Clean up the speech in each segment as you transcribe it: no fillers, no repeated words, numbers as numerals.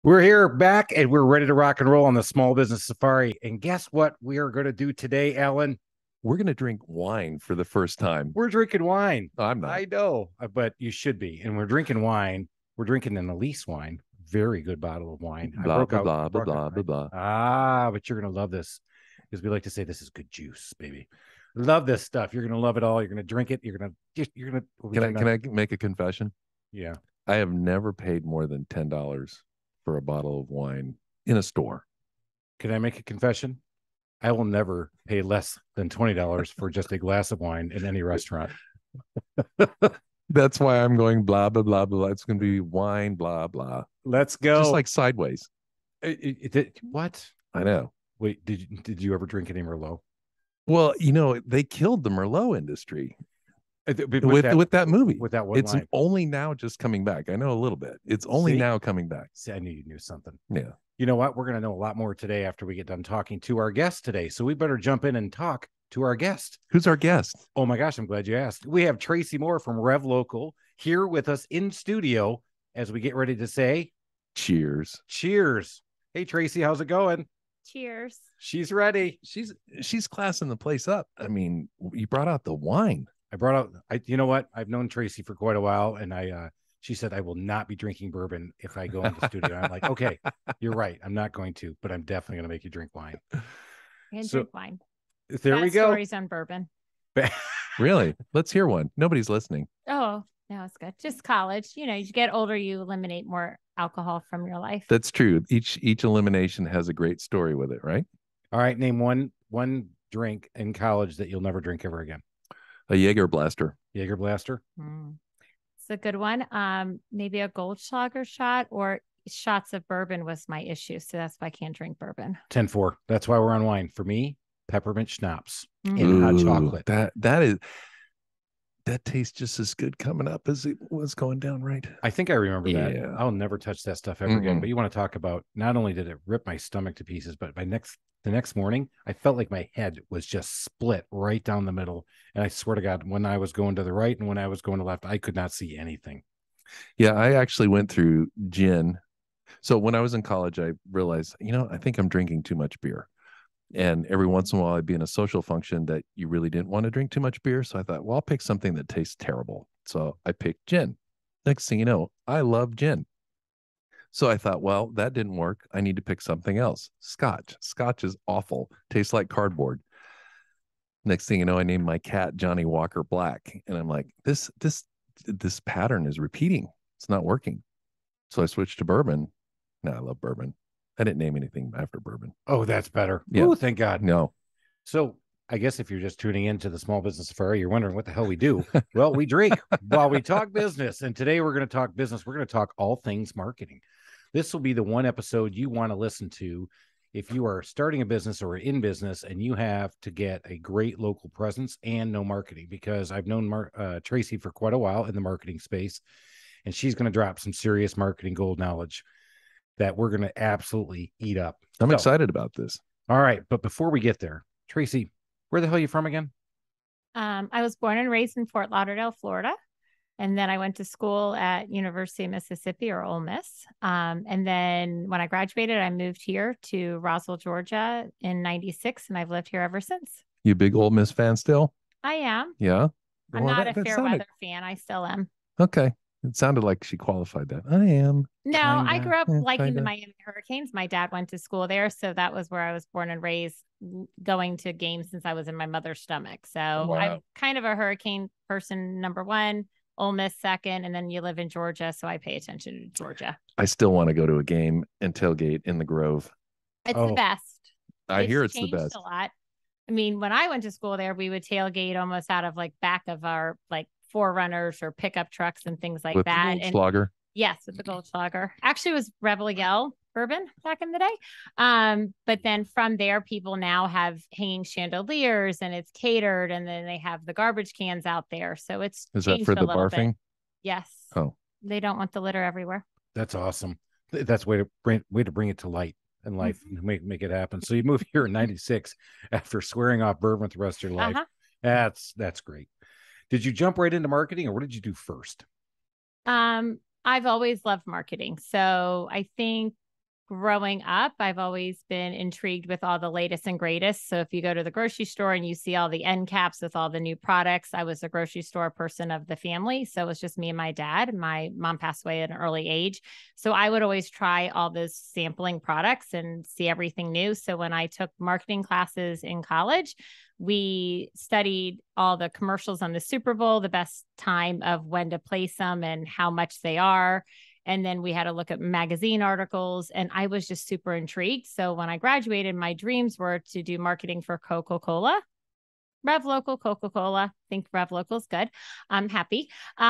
We're here back and we're ready to rock and roll on the small business safari. And guess what we are going to do today, Alan? We're going to drink wine for the first time. We're drinking wine. I'm not. I know, but you should be. And we're drinking wine. We're drinking an Elise wine. Very good bottle of wine. Blah, blah, blah, blah, blah, blah, blah. But you're going to love this because we like to say this is good juice, baby. Love this stuff. You're going to love it all. You're going to drink it. Can I make a confession? Yeah. I have never paid more than $10 for a bottle of wine in a store. Can I make a confession? I will never pay less than $20 for just a glass of wine in any restaurant. That's why I'm going blah, blah, blah, blah. It's going to be wine, blah, blah. Let's go. Just like Sideways. What? I know. Wait, did you ever drink any Merlot? Well, they killed the Merlot industry with that movie. With that one It's line. only now just coming back. I know a little bit. It's only now coming back. See, I knew you knew something. Yeah. You know what? We're going to know a lot more today after we get done talking to our guest today. So we better jump in and talk to our guest. Who's our guest? Oh my gosh, I'm glad you asked. We have Tracy Moore from Revlocal here with us in studio as we get ready to say cheers. Cheers. Hey Tracy, how's it going? Cheers. She's ready. She's classing the place up. I mean, you brought out the wine. I brought out you know what? I've known Tracy for quite a while, and she said I will not be drinking bourbon if I go in the studio. I'm like, okay, you're right. I'm not going to, but I'm definitely going to make you drink wine. Drink wine. There we go. Stories on bourbon. Really? Let's hear one. Nobody's listening. Oh, no, it's good. Just college. You get older, you eliminate more alcohol from your life. That's true. Each elimination has a great story with it, right? All right, name one drink in college that you'll never drink ever again. A Jaeger Blaster. Jaeger Blaster. It's a good one. Maybe a Goldschlager shot or shots of bourbon was my issue. So that's why I can't drink bourbon. 10-4. That's why we're on wine. For me, peppermint schnapps and hot chocolate. That tastes just as good coming up as it was going down, right? I think I remember that. I'll never touch that stuff ever again. But you want to talk about, not only did it rip my stomach to pieces, but the next morning, I felt like my head was just split right down the middle. And I swear to God, when I was going to the right and when I was going to left, I could not see anything. Yeah, I actually went through gin. So when I was in college, I realized, I think I'm drinking too much beer. And every once in a while, I'd be in a social function that you really didn't want to drink too much beer. So I thought, well, I'll pick something that tastes terrible. So I picked gin. Next thing you know, I love gin. So I thought, well, that didn't work. I need to pick something else. Scotch. Scotch is awful. Tastes like cardboard. Next thing you know, I named my cat Johnny Walker Black. And I'm like, this pattern is repeating. It's not working. So I switched to bourbon. Now I love bourbon. I didn't name anything after bourbon. Oh, that's better. Yeah. Oh, thank God. No. So I guess if you're just tuning into the Small Business Safari, you're wondering what the hell we do. Well, we drink while we talk business. And today we're going to talk business. We're going to talk all things marketing. This will be the one episode you want to listen to if you are starting a business or in business and you have to get a great local presence and no marketing, because I've known Tracy for quite a while in the marketing space, and she's going to drop some serious marketing gold knowledge that we're going to absolutely eat up. I'm excited about this. All right. But before we get there, Tracy, where the hell are you from again? I was born and raised in Fort Lauderdale, Florida. And then I went to school at University of Mississippi, or Ole Miss. And then when I graduated, I moved here to Roswell, Georgia in 96. And I've lived here ever since. You a big Ole Miss fan still? I am. Yeah. I'm not a fair weather fan. I still am. Okay. It sounded like she qualified that. I am. No, I grew up liking the Miami Hurricanes. My dad went to school there. So that was where I was born and raised, going to games since I was in my mother's stomach. So I'm kind of a Hurricane person, number one, Ole Miss second, and then you live in Georgia. So I pay attention to Georgia. I still want to go to a game and tailgate in the Grove. It's the best. I hear it's the best. A lot. I mean, when I went to school there, we would tailgate almost out of back of our Forerunners or pickup trucks and things like that. The Goldschlager? Yes, with the Goldschlager. Actually, it was Revlocal bourbon back in the day. But then from there, people now have hanging chandeliers and it's catered, and then they have the garbage cans out there. So it's is that for the barfing? Bit. Yes. Oh, they don't want the litter everywhere. That's awesome. That's way to bring it to light in life and make it happen. So you moved here in 96 after swearing off bourbon with the rest of your life. That's great. Did you jump right into marketing, or what did you do first? I've always loved marketing. So I think growing up, I've always been intrigued with all the latest and greatest. So if you go to the grocery store and you see all the end caps with all the new products, I was a grocery store person of the family. So it was just me and my dad. My mom passed away at an early age. So I would always try all those sampling products and see everything new. So when I took marketing classes in college, we studied all the commercials on the Super Bowl, the best time of when to place them and how much they are. And then we had to look at magazine articles, and I was just super intrigued. So when I graduated, my dreams were to do marketing for Coca-Cola, Revlocal, Coca-Cola. I think Revlocal is good. I'm happy. But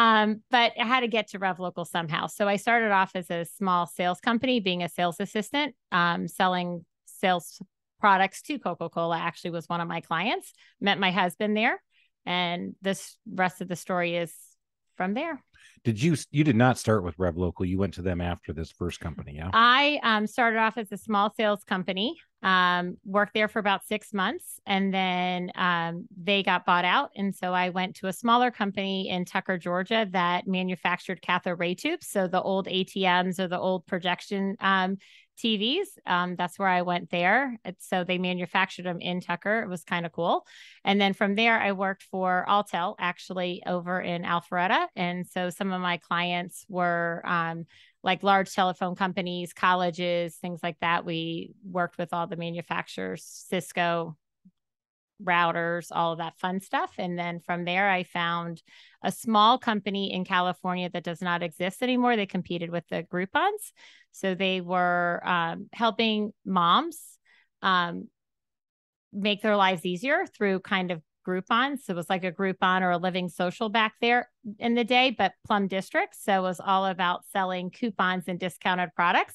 I had to get to Revlocal somehow. So I started off as a small sales company, being a sales assistant, selling sales products to Coca-Cola. Actually was one of my clients. Met my husband there. And this rest of the story is from there. You did not start with Revlocal. You went to them after this first company, yeah? I started off as a small sales company, worked there for about 6 months, and then they got bought out. And so I went to a smaller company in Tucker, Georgia that manufactured cathode ray tubes. So the old ATMs or the old projection TVs. That's where I went there. So they manufactured them in Tucker. It was kind of cool. And then from there, I worked for Altel, actually over in Alpharetta. And so some of my clients were like large telephone companies, colleges, things like that. We worked with all the manufacturers, Cisco, routers, all of that fun stuff. And then from there, I found a small company in California that does not exist anymore. They competed with the Groupons. So they were helping moms make their lives easier through kind of Groupon. So it was like a Groupon or a Living Social back there in the day, but Plum District. So it was all about selling coupons and discounted products.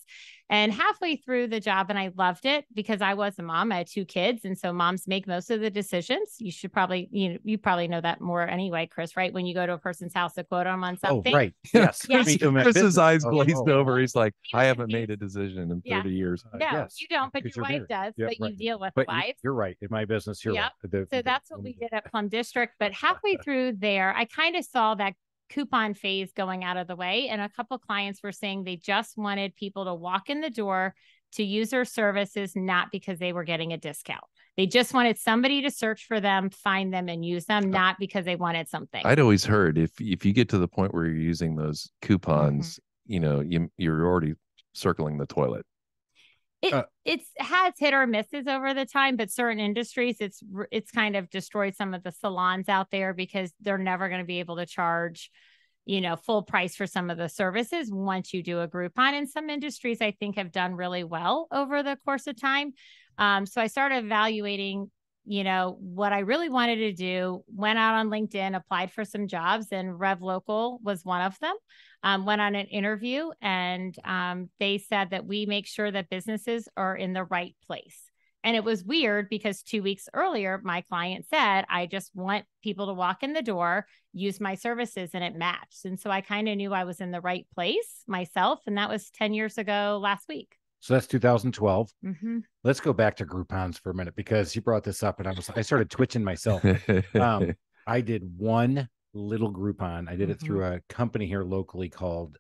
And halfway through the job, and I loved it because I was a mom. I had 2 kids. And so moms make most of the decisions. You should probably, you probably know that more anyway, Chris, right? When you go to a person's house to quote them on something. Oh, right. Yes. Chris's eyes glazed over. He's like, I haven't made a decision in 30 years. No, yes. You don't, but your wife does, but you deal with wives. You're right. In my business, you're right. So that's what we did at Plum District. But halfway through there, I kind of saw that coupon phase going out of the way. And a couple of clients were saying they just wanted people to walk in the door to use their services, not because they were getting a discount. They just wanted somebody to search for them, find them, and use them, not because they wanted something. I'd always heard if you get to the point where you're using those coupons, you're already circling the toilet. It has hit or misses over the time, but certain industries, it's kind of destroyed some of the salons out there because they're never going to be able to charge, full price for some of the services once you do a Groupon. And some industries, I think, have done really well over the course of time. So I started evaluating, what I really wanted to do, went out on LinkedIn, applied for some jobs, and Revlocal was one of them. Went on an interview, and they said that we make sure that businesses are in the right place. And it was weird because 2 weeks earlier, my client said, I just want people to walk in the door, use my services, and it matched. And so I kind of knew I was in the right place myself. And that was 10 years ago last week. So that's 2012. Mm-hmm. Let's go back to Groupons for a minute because you brought this up and I started twitching myself. I did one little Groupon. I did it through a company here locally called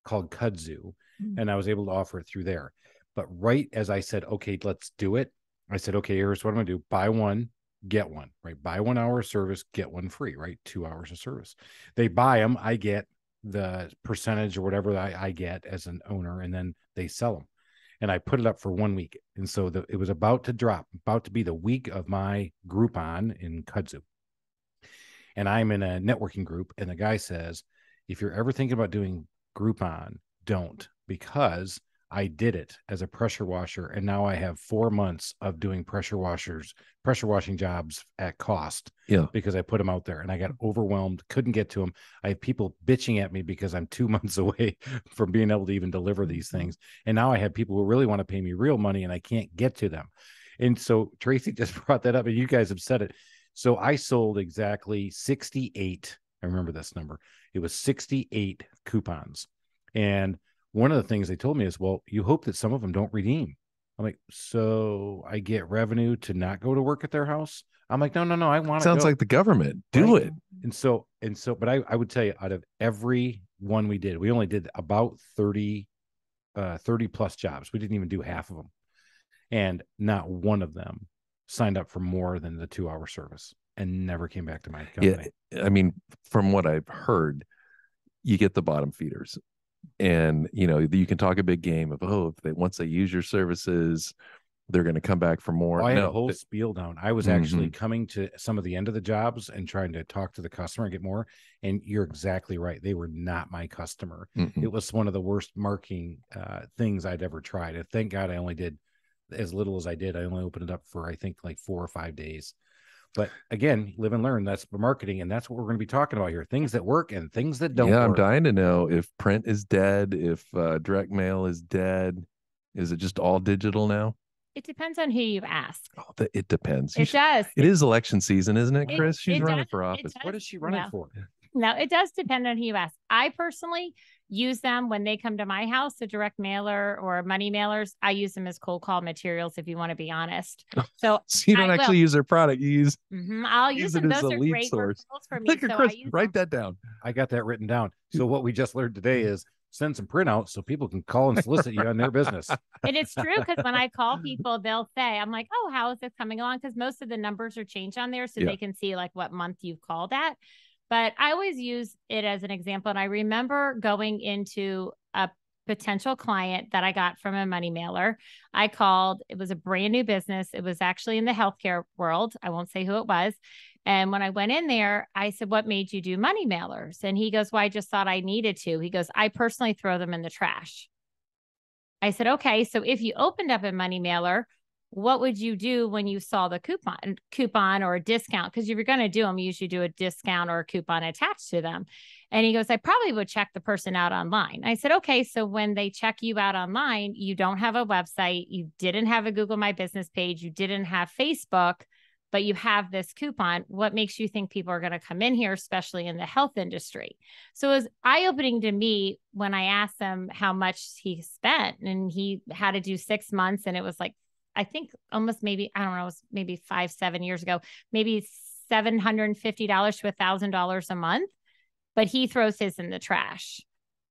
Kudzu, and I was able to offer it through there. But right as I said, okay, let's do it, I said, okay, here's what I'm going to do. Buy one, get one, right? Buy 1 hour of service, get one free, right? 2 hours of service. They buy them. I get the percentage or whatever I get as an owner, and then they sell them. And I put it up for 1 week. And so it was about to be the week of my Groupon in Kudzu. And I'm in a networking group, and the guy says, if you're ever thinking about doing Groupon, don't, because I did it as a pressure washer, and now I have 4 months of doing pressure washing jobs at cost. Yeah, because I put them out there, and I got overwhelmed, couldn't get to them. I have people bitching at me because I'm 2 months away from being able to even deliver these things, and now I have people who really want to pay me real money, and I can't get to them. And so Tracy just brought that up, and you guys have said it. So I sold exactly 68. I remember this number. It was 68 coupons, and one of the things they told me is, well, you hope that some of them don't redeem. I'm like, so I get revenue to not go to work at their house? I'm like, no, I want to. Sounds like the government. Do it. And so, but I would tell you, out of every one we did, we only did about 30 30 plus jobs. We didn't even do half of them. And not one of them signed up for more than the 2-hour service and never came back to my company. Yeah. I mean, from what I've heard, you get the bottom feeders. And, you can talk a big game of, once they use your services, they're going to come back for more. I had a whole spiel down. I was actually coming to some of the end of the jobs and trying to talk to the customer and get more. And you're exactly right. They were not my customer. It was one of the worst marketing things I'd ever tried. And thank God I only did as little as I did. I only opened it up for, I think, like 4 or 5 days. But again, live and learn. That's marketing. And that's what we're going to be talking about here. Things that work and things that don't work. I'm dying to know if print is dead, if direct mail is dead. Is it just all digital now? It depends on who you ask. It depends. It does. It is election season, isn't it, Chris? She's running for office. What is she running for? No, it does depend on who you ask. I personally use them when they come to my house, a direct mailer or money mailers. I use them as cold call materials, if you want to be honest. So you don't actually use their product. You use I'll use them. Those are great source for me. Look at Chris, write that down. I got that written down. So what we just learned today is send some printouts so people can call and solicit you on their business. And it's true, because when I call people, they'll say, I'm like, oh, how is this coming along? Because most of the numbers are changed on there, so they can see like what month you've called at. But I always use it as an example. And I remember going into a potential client that I got from a money mailer. I called, it was a brand new business. It was actually in the healthcare world. I won't say who it was. And when I went in there, I said, what made you do money mailers? And he goes, well, I just thought I needed to. He goes, I personally throw them in the trash. I said, okay, so if you opened up a money mailer, what would you do when you saw the coupon or a discount? Because if you're going to do them, you usually do a discount or a coupon attached to them. And he goes, I probably would check the person out online. I said, okay, so when they check you out online, you don't have a website, you didn't have a Google My Business page, you didn't have Facebook, but you have this coupon. What makes you think people are going to come in here, especially in the health industry? So it was eye-opening to me when I asked him how much he spent, and he had to do 6 months. And it was like, I think almost maybe, I don't know, it was maybe 5-7 years ago, maybe $750 to $1,000 a month, but he throws his in the trash.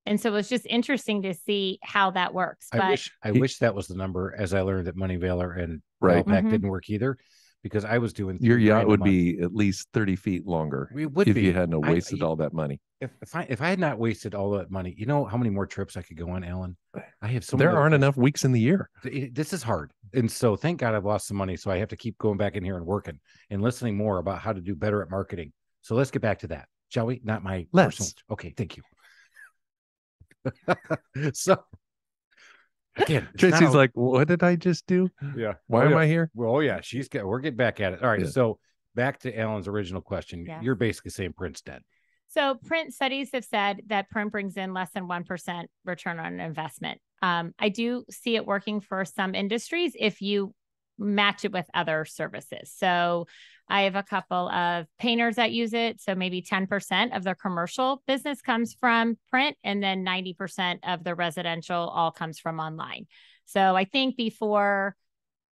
And so it was just interesting to see how that works. But I wish that was the number, as I learned that Money Valor and Valpak didn't work either, because I was doing your yacht would be at least 30 feet longer if you hadn't wasted all that money. If I had not wasted all that money, you know how many more trips I could go on, Alan? I have so there aren't enough weeks in the year. This is hard. And so thank God I've lost some money. So I have to keep going back in here and working and listening more about how to do better at marketing. So let's get back to that, shall we? Not my personal. Okay, thank you. So again, Tracy's like, what did I just do? Yeah. Why am I here? Well, yeah, we're getting back at it. All right. Yeah. So back to Alan's original question. Yeah. You're basically saying print's dead. So print studies have said that print brings in less than 1% return on investment. I do see it working for some industries if you match it with other services. So I have a couple of painters that use it. So maybe 10% of their commercial business comes from print, and then 90% of the residential all comes from online. So I think before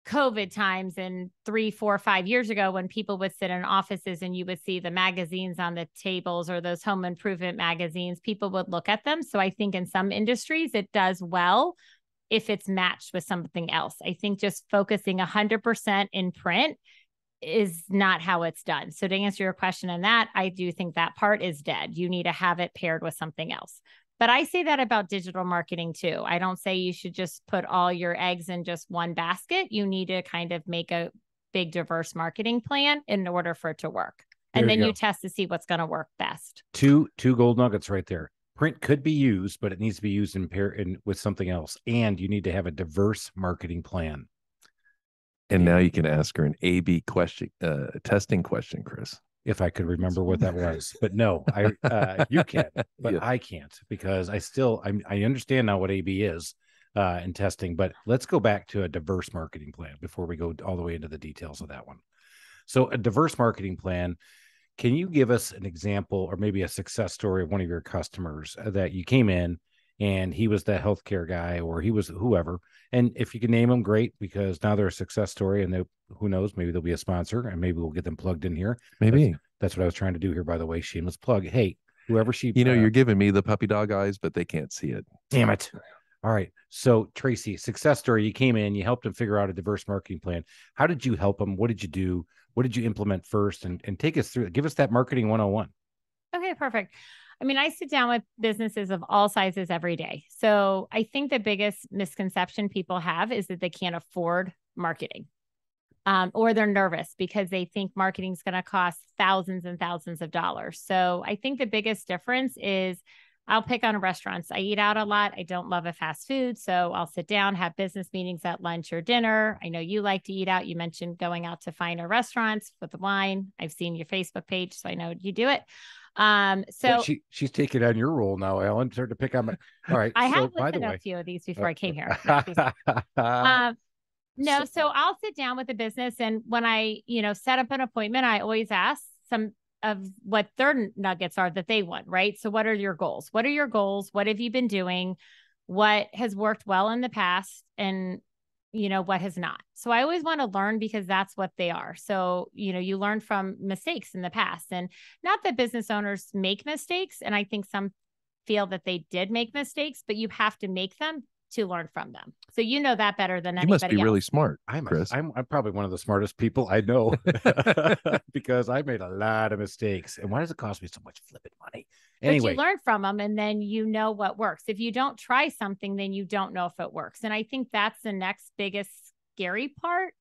COVID times, and 3, 4, 5 years ago, when people would sit in offices and you would see the magazines on the tables or those home improvement magazines, people would look at them. So I think in some industries it does well if it's matched with something else. I think just focusing 100% in print is not how it's done. So to answer your question on that, I do think that part is dead. You need to have it paired with something else. But I say that about digital marketing too. I don't say you should just put all your eggs in just one basket. You need to kind of make a big, diverse marketing plan in order for it to work. And then you test to see what's going to work best. Two gold nuggets right there. Print could be used, but it needs to be used in pair with something else. And you need to have a diverse marketing plan. And now you can ask her an A/B question, testing question, Chris. If I could remember what that was, but no, you can, but yeah. I can't, because I understand now what A/B is in testing, but let's go back to a diverse marketing plan before we go all the way into the details of that one. So a diverse marketing plan, can you give us an example or maybe a success story of one of your customers that you came in and he was the healthcare guy, or he was whoever? And if you can name them, great, because now they're a success story, and who knows, maybe they'll be a sponsor, and maybe we'll get them plugged in here. Maybe that's what I was trying to do here, by the way. Shameless plug. Hey, whoever you're giving me the puppy dog eyes, but they can't see it. Damn it. All right. So Tracy, success story. You came in, you helped him figure out a diverse marketing plan. How did you help him? What did you do? What did you implement first? And take us through, give us that marketing 101. Okay, perfect. I mean, I sit down with businesses of all sizes every day. So I think the biggest misconception people have is that they can't afford marketing. Or they're nervous because they think marketing is going to cost thousands and thousands of dollars. So I think the biggest difference is I'll pick on restaurants. I eat out a lot. I don't love a fast food. So I'll sit down, have business meetings at lunch or dinner. I know you like to eat out. You mentioned going out to finer restaurants with the wine. I've seen your Facebook page, so I know you do it. So she's taking on your role now, Ellen. Starting to pick on my. All right. I have listened to a few of these before I came here. No, so I'll sit down with the business, and when I, set up an appointment, I always ask some of what their nuggets are that they want, right? So what are your goals? What are your goals? What have you been doing? What has worked well in the past? And, what has not? So I always want to learn because that's what they are. So, you learn from mistakes in the past, and not that business owners make mistakes. And I think some feel that they did make mistakes, but you have to make them to learn from them. So you know that better than anybody else. You must be really smart, Chris. I'm probably one of the smartest people I know because I made a lot of mistakes. And why does it cost me so much flipping money? Anyway. But you learn from them, and then you know what works. If you don't try something, then you don't know if it works. And I think that's the next biggest scary part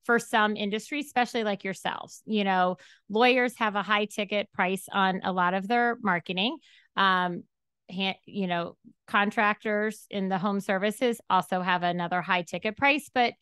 for some industries, especially like yourselves. Lawyers have a high ticket price on a lot of their marketing. Contractors in the home services also have another high ticket price. But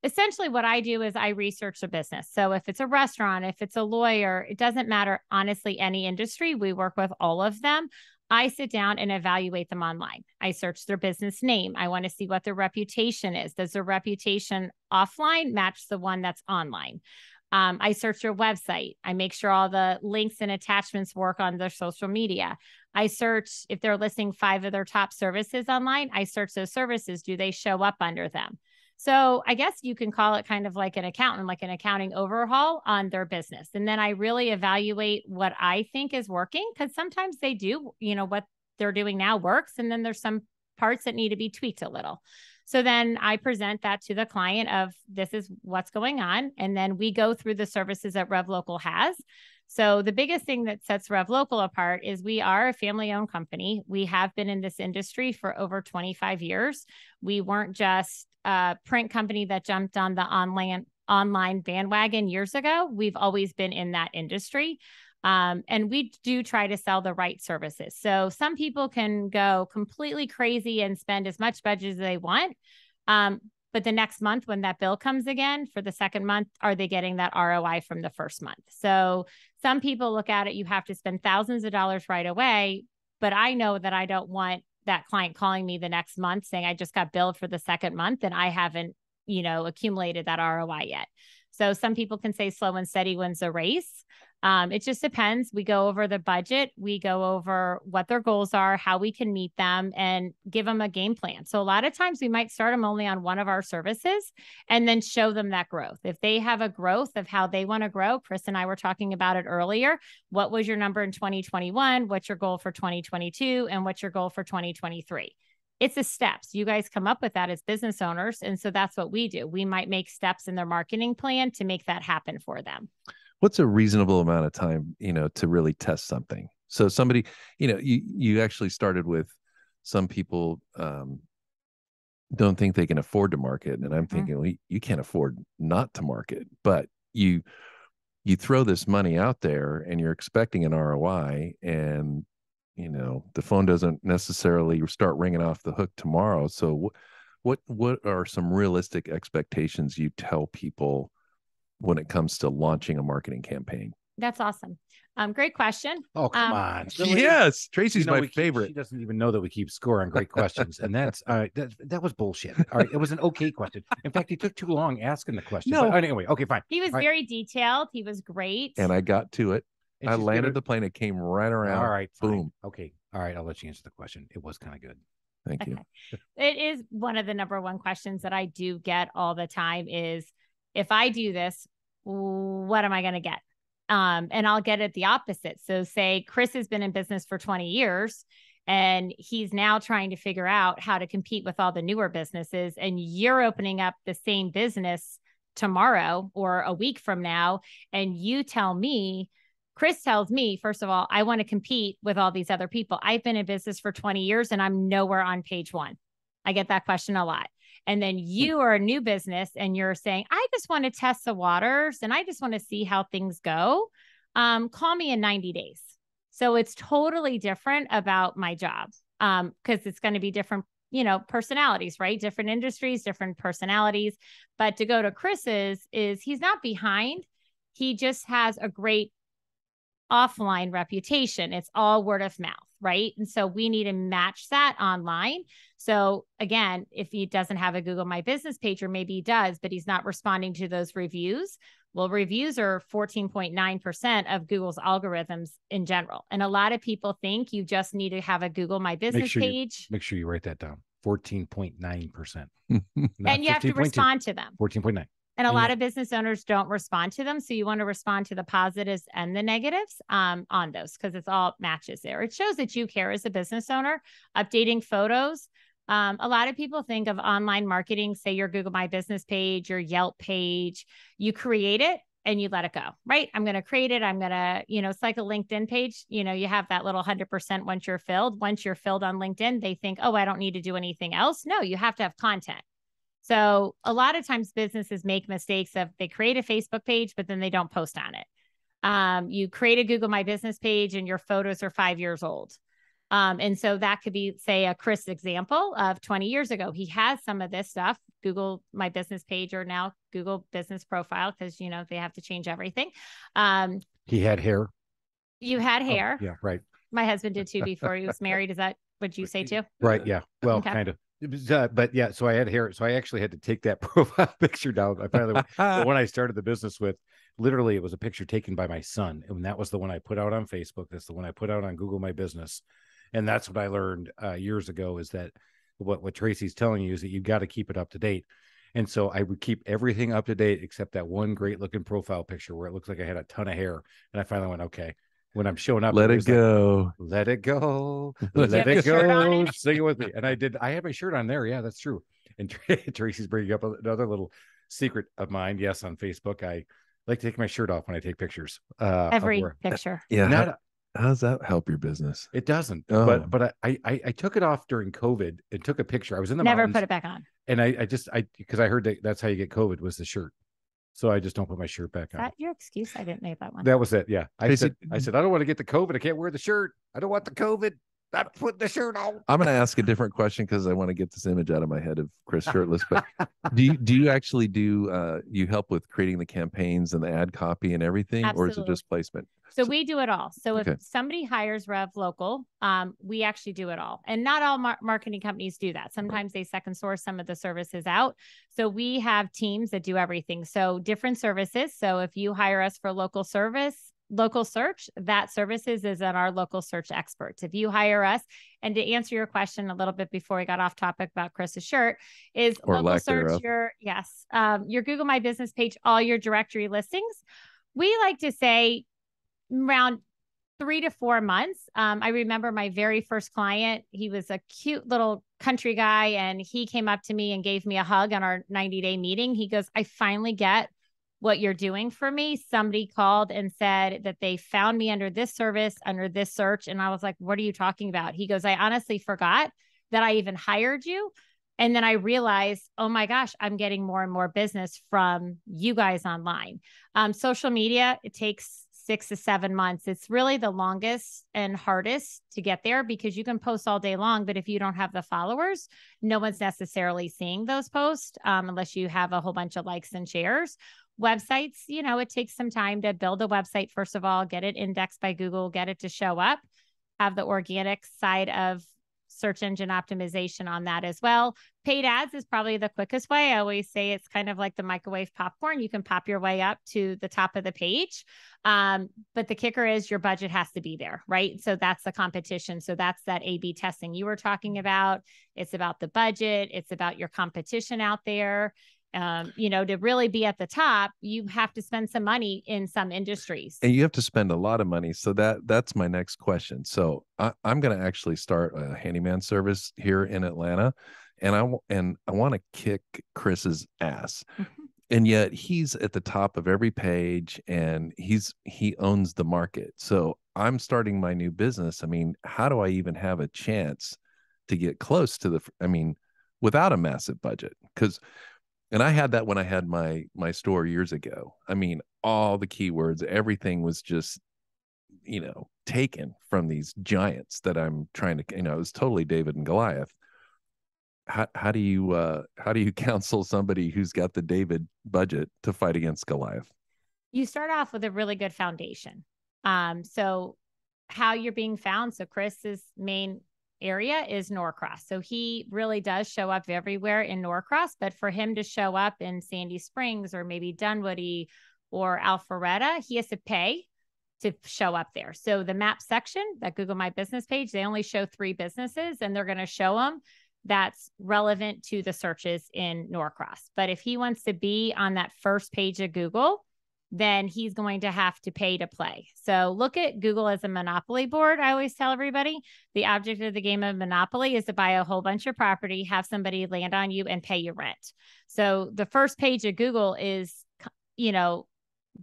essentially what I do is I research a business. So if it's a restaurant, if it's a lawyer, it doesn't matter. Honestly, any industry, we work with all of them. I sit down and evaluate them online. I search their business name. I want to see what their reputation is. Does their reputation offline match the one that's online? I search their website. I make sure all the links and attachments work on their social media. I search if they're listing 5 of their top services online. I search those services. Do they show up under them? So I guess you can call it kind of like an accountant, like an accounting overhaul on their business. And then I really evaluate what I think is working, because sometimes they do, what they're doing now works. And then there's some parts that need to be tweaked a little. So then I present that to the client of this is what's going on. And then we go through the services that Revlocal has. So the biggest thing that sets Revlocal apart is we are a family-owned company. We have been in this industry for over 25 years. We weren't just a print company that jumped on the online bandwagon years ago. We've always been in that industry. And we do try to sell the right services. So some people can go completely crazy and spend as much budget as they want. But the next month, when that bill comes again for the second month, are they getting that ROI from the first month? So some people look at it, you have to spend thousands of dollars right away. But I know that I don't want that client calling me the next month saying, I just got billed for the second month and I haven't, accumulated that ROI yet. So some people can say slow and steady wins a race. It just depends. We go over the budget. We go over what their goals are, how we can meet them, and give them a game plan. So a lot of times we might start them only on one of our services and then show them that growth. If they have a growth of how they want to grow, Chris and I were talking about it earlier. What was your number in 2021? What's your goal for 2022? And what's your goal for 2023? It's the steps. You guys come up with that as business owners. And so that's what we do. We might make steps in their marketing plan to make that happen for them. What's a reasonable amount of time, to really test something? So somebody, you actually started with some people don't think they can afford to market. And I'm thinking, well, you can't afford not to market, but you throw this money out there and you're expecting an ROI, and the phone doesn't necessarily start ringing off the hook tomorrow. So what are some realistic expectations you tell people when it comes to launching a marketing campaign? That's awesome. Great question. Oh, come on. Yes. Tracy's my favorite. She doesn't even know that we keep score on great questions. And that's that was bullshit. All right. It was an okay question. In fact, he took too long asking the question. No. But anyway, okay, fine. He was very detailed. He was great. And I got to it. I landed the plane. It came right around. All right. Boom. Fine. Okay. All right. I'll let you answer the question. It was kind of good. Thank you. It is one of the number one questions that I do get all the time is, if I do this, what am I going to get? And I'll get it the opposite. So say Chris has been in business for 20 years And he's now trying to figure out how to compete with all the newer businesses. And you're opening up the same business tomorrow or a week from now. And you tell me, Chris tells me, first of all, I want to compete with all these other people. I've been in business for 20 years and I'm nowhere on page one. I get that question a lot. And then you are a new business and you're saying, I just want to test the waters and I just want to see how things go. Call me in 90 days. So it's totally different about my job because it's going to be different, personalities, right? Different industries, different personalities. But to go to Chris's is he's not behind. He just has a great offline reputation. It's all word of mouth, right? And so we need to match that online. So again, if he doesn't have a Google My Business page, or maybe he does, but he's not responding to those reviews. Well, reviews are 14.9% of Google's algorithms in general. And a lot of people think you just need to have a Google My Business page. Make sure you write that down. 14.9%. And you have to respond to them. 14.9. And a lot of business owners don't respond to them. So you want to respond to the positives and the negatives on those because it's all matches there. It shows that you care as a business owner. Updating photos. A lot of people think of online marketing, say your Google My Business page, your Yelp page. You create it and you let it go, right? I'm going to create it. I'm going to, it's like a LinkedIn page. You have that little 100% once you're filled. Once you're filled on LinkedIn, they think, oh, I don't need to do anything else. No, you have to have content. So a lot of times businesses make mistakes of they create a Facebook page, but then they don't post on it. You create a Google My Business page and your photos are 5 years old. And so that could be, say, a Chris example of 20 years ago. He has some of this stuff, Google My Business page or now Google Business Profile, because, they have to change everything. He had hair. You had hair. Oh, yeah, right. My husband did too before he was married. Is that what you say too? Right. Yeah. Well, Okay. Kind of. But yeah, so I had hair. So I actually had to take that profile picture down. I finally, the one I started the business with, literally, it was a picture taken by my son. And that was the one I put out on Facebook. That's the one I put out on Google My Business. And that's what I learned years ago is that what Tracy's telling you is that you got to keep it up to date. And so I would keep everything up to date except that one great looking profile picture where it looks like I had a ton of hair. And I finally went, okay. When I'm showing up, let it go. Like, let it go. Let it go. Sing it with me. And I had my shirt on there. Yeah, that's true. And Tracy's bringing up another little secret of mine. Yes, on Facebook, I like to take my shirt off when I take pictures. Every picture. Yeah. How does that help your business? It doesn't. Oh. But I took it off during COVID and took a picture. I was in the mountains, put it back on. And I because I heard that's how you get COVID was the shirt. So I just don't put my shirt back on. Is that your excuse? I didn't make that one. That was it. Yeah. I said, I don't want to get the COVID. I can't wear the shirt. I don't want the COVID. Not put the shirt on. I'm going to ask a different question because I want to get this image out of my head of Chris shirtless. But do you actually you help with creating the campaigns and the ad copy and everything? Absolutely. Or is it just placement? So we do it all. So if somebody hires Revlocal, we actually do it all. And not all marketing companies do that. Sometimes they second source some of the services out. So we have teams that do everything. So different services. So if you hire us for local search, that services is on our local search experts. If you hire us, and to answer your question a little bit before we got off topic about Chris's shirt, is or local search your Google My Business page, all your directory listings. We like to say around 3 to 4 months. I remember my very first client, he was a cute little country guy, and he came up to me and gave me a hug on our 90-day meeting. He goes, I finally get what you're doing for me. Somebody called and said that they found me under this service, under this search. And I was like, what are you talking about? He goes, I honestly forgot that I even hired you. And then I realized, oh my gosh, I'm getting more and more business from you guys online. Social media, it takes 6 to 7 months. It's really the longest and hardest to get there because you can post all day long, but if you don't have the followers, no one's necessarily seeing those posts unless you have a whole bunch of likes and shares. Websites, it takes some time to build a website. First of all, get it indexed by Google, get it to show up, have the organic side of search engine optimization on that as well. Paid ads is probably the quickest way. I always say it's kind of like the microwave popcorn. You can pop your way up to the top of the page. But the kicker is your budget has to be there, right? So that's the competition. So that's that A/B testing you were talking about. It's about the budget. It's about your competition out there. To really be at the top, you have to spend some money in some industries. And you have to spend a lot of money. So that's my next question. So I'm going to actually start a handyman service here in Atlanta, and I want to kick Chris's ass. Mm-hmm. And yet he's at the top of every page, and he owns the market. So I'm starting my new business. I mean, how do I even have a chance to get close to without a massive budget? And I had that when I had my store years ago. I mean, all the keywords, everything was just, taken from these giants that I'm trying to, it was totally David and Goliath. How do you counsel somebody who's got the David budget to fight against Goliath? You start off with a really good foundation. So how you're being found. So Chris's main area is Norcross. So he really does show up everywhere in Norcross, but for him to show up in Sandy Springs or maybe Dunwoody or Alpharetta, he has to pay to show up there. So the map section, that Google My Business page, they only show 3 businesses, and they're going to show them that's relevant to the searches in Norcross. But if he wants to be on that first page of Google, then he's going to have to pay to play. So look at Google as a monopoly board. I always tell everybody the object of the game of Monopoly is to buy a whole bunch of property, have somebody land on you, and pay you rent. So the first page of Google is,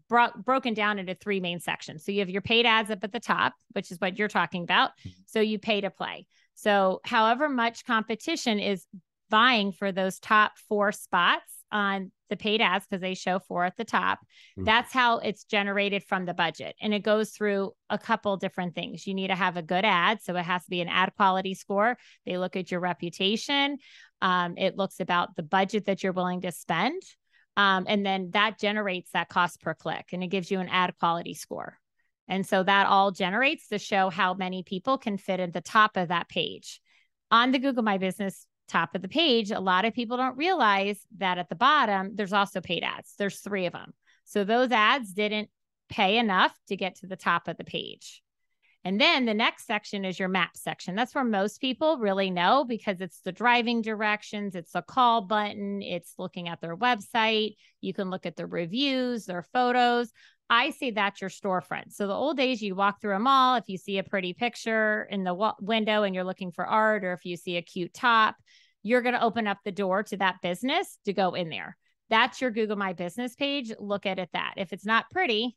broken down into 3 main sections. So you have your paid ads up at the top, which is what you're talking about. So you pay to play. So however much competition is vying for those top 4 spots on the paid ads, because they show 4 at the top, that's how it's generated from the budget. And it goes through a couple different things. You need to have a good ad. So it has to be an ad quality score. They look at your reputation. It looks about the budget that you're willing to spend. And then that generates that cost per click, and it gives you an ad quality score. And so that all generates to show how many people can fit at the top of that page. On the Google My Business top of the page, a lot of people don't realize that at the bottom, there's also paid ads. There's 3 of them. So those ads didn't pay enough to get to the top of the page. And then the next section is your map section. That's where most people really know, because it's the driving directions, it's a call button, it's looking at their website. You can look at the reviews, their photos. I say that's your storefront. So the old days, you walk through a mall, if you see a pretty picture in the window and you're looking for art, or if you see a cute top, you're going to open up the door to that business to go in there. That's your Google My Business page. Look at it that. If it's not pretty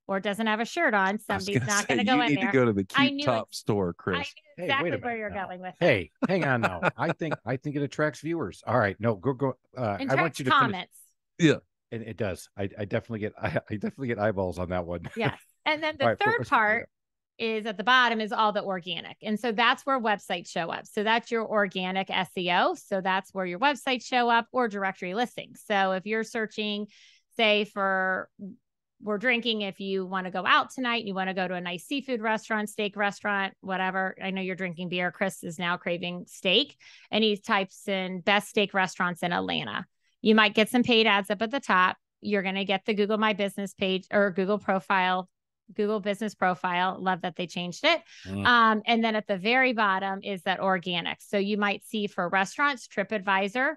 or doesn't have a shirt on, somebody's not going to go in there. You need to go to the cute top store, Chris. I knew exactly where you're going with that. Hey, hang on now. I think it attracts viewers. All right, no, go. I want you to comments. Finish. Yeah. And it does. I definitely get eyeballs on that one. Yes. And then the third part is at the bottom is all the organic. And so that's where websites show up. So that's your organic SEO. So that's where your websites show up, or directory listings. So if you're searching, say we're drinking, if you want to go out tonight, you want to go to a nice seafood restaurant, steak restaurant, whatever. I know you're drinking beer. Chris is now craving steak, and he types in best steak restaurants in Atlanta. You might get some paid ads up at the top. You're going to get the Google My Business page or Google Business Profile. Love that they changed it. And then at the very bottom is that organic. So you might see for restaurants, TripAdvisor.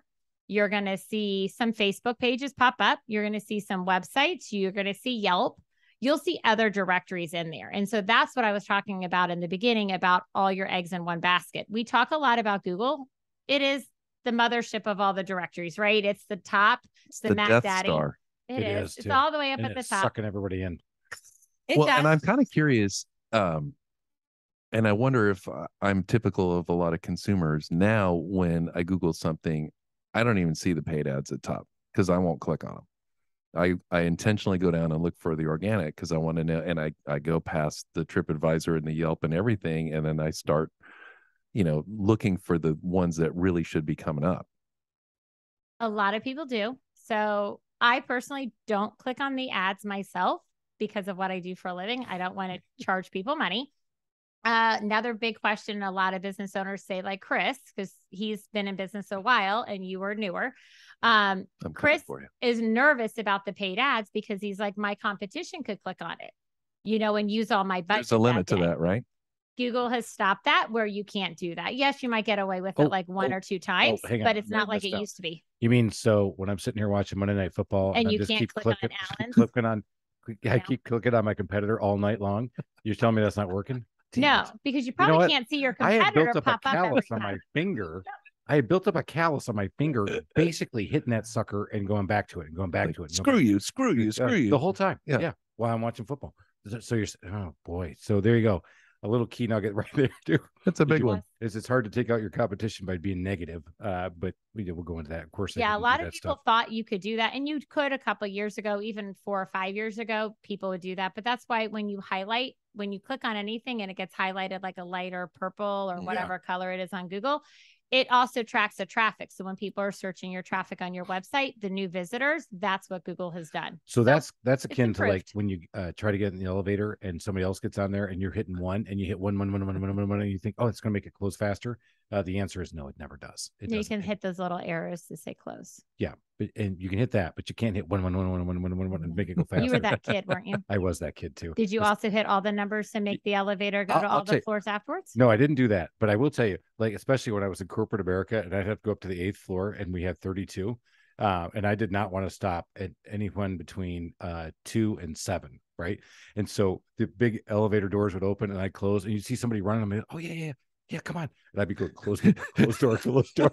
You're going to see some Facebook pages pop up. You're going to see some websites. You're going to see Yelp. You'll see other directories in there. And so that's what I was talking about in the beginning, about all your eggs in one basket. We talk a lot about Google. It is the mothership of all the directories, right? It's the top. It's the Mac Death Daddy. Star. It is. It's all the way up at the top. Sucking everybody in. And I'm kind of curious, and I wonder if I'm typical of a lot of consumers now. When I Google something, I don't even see the paid ads at top, because I won't click on them. I intentionally go down and look for the organic, because I want to know, and I go past the TripAdvisor and the Yelp and everything, and then I start looking for the ones that really should be coming up. A lot of people do. So I personally don't click on the ads myself because of what I do for a living. I don't want to charge people money. Another big question a lot of business owners say, like Chris, because he's been in business a while and you were newer. Chris is nervous about the paid ads because he's like, my competition could click on it, and use all my budget. There's a limit to that, right? Google has stopped that where you can't do that. Yes, you might get away with it like one or two times, but it's not like it used to be. You mean, so when I'm sitting here watching Monday Night Football and I you just can't keep click clicking, I keep clicking on my competitor all night long. You're telling me that's not working? No, because you probably can't see your competitor. I had built up pop a callus on my finger. I had built up a callus on my finger, basically hitting that sucker and going back to it and going back to it. Screw you the whole time. Yeah. While I'm watching football. So you're, oh boy. So there you go. A little key nugget right there too. That's a big one. It's hard to take out your competition by being negative. But we'll go into that. Of course. Yeah, a lot of people thought you could do that, and you could a couple of years ago, even 4 or 5 years ago, people would do that. But that's why when you click on anything and it gets highlighted like a lighter purple or whatever color it is on Google, it also tracks the traffic. So when people are searching your traffic on your website, the new visitors, that's what Google has done. So that's akin to like when you try to get in the elevator and somebody else gets on there and you're hitting one and you hit one, and you think, oh, it's going to make it close faster. The answer is no, it never does. You can hit those little arrows to say close. Yeah, and you can hit that, but you can't hit one and make it go faster. You were that kid, weren't you? I was that kid too. Did you also hit all the numbers to make the elevator go to all the floors afterwards? No, I didn't do that, but I will tell you, like especially when I was in corporate America and I'd have to go up to the 8th floor and we had 32, and I did not want to stop at anyone between 2 and 7, right? And so the big elevator doors would open and I'd close, and you'd see somebody running them. Oh yeah, come on. And I'd be going, close door.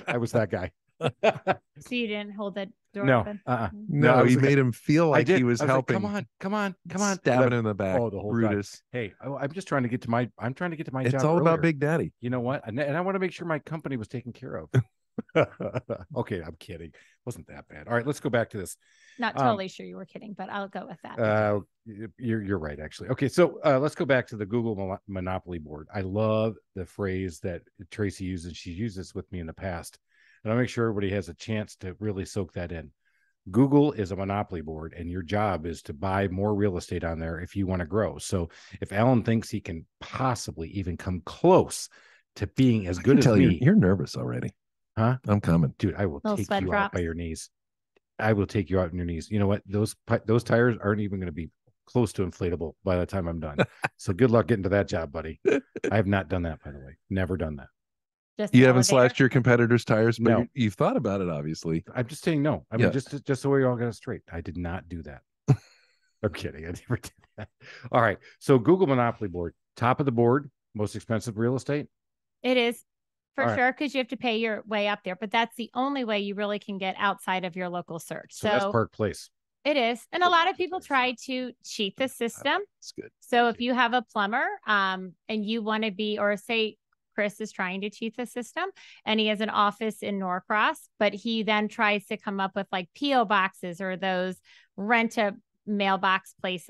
I was that guy. So you didn't hold the door open? No, he made him feel like he was helping. Like, come on. Stabbing him in the back. Oh, the whole Brutus. time. Hey, I'm just trying to get to my job. It's all about Big Daddy. You know what? And I want to make sure my company was taken care of. Okay, I'm kidding. Wasn't that bad. All right, let's go back to this. Not totally sure you were kidding, but I'll go with that. You're right, actually. Okay, so let's go back to the Google Monopoly board. I love the phrase that Tracy uses. She's used this with me in the past, and I'll make sure everybody has a chance to really soak that in. Google is a monopoly board, and your job is to buy more real estate on there if you want to grow. So if Alan thinks he can possibly even come close to being as good as me, you're nervous already. Huh? I'm coming. Dude, I will take you out by your knees. I will take you out on your knees. You know what? Those tires aren't even going to be close to inflatable by the time I'm done. So good luck getting to that job, buddy. I have not done that, by the way. Never done that. You haven't slashed your competitors' tires, but no. You've thought about it, obviously. I'm just saying no. I mean, just so we all got it straight. I did not do that. I'm kidding. I never did that. All right. So Google Monopoly board, top of the board, most expensive real estate. It is. For sure, because you have to pay your way up there, but that's the only way you really can get outside of your local search. So that's Park Place. It is. And a lot of people try to cheat the system. That's good. So if you have a plumber and you want to be, or say Chris is trying to cheat the system and he has an office in Norcross, but he then tries to come up with like P.O. boxes or those rent a mailbox et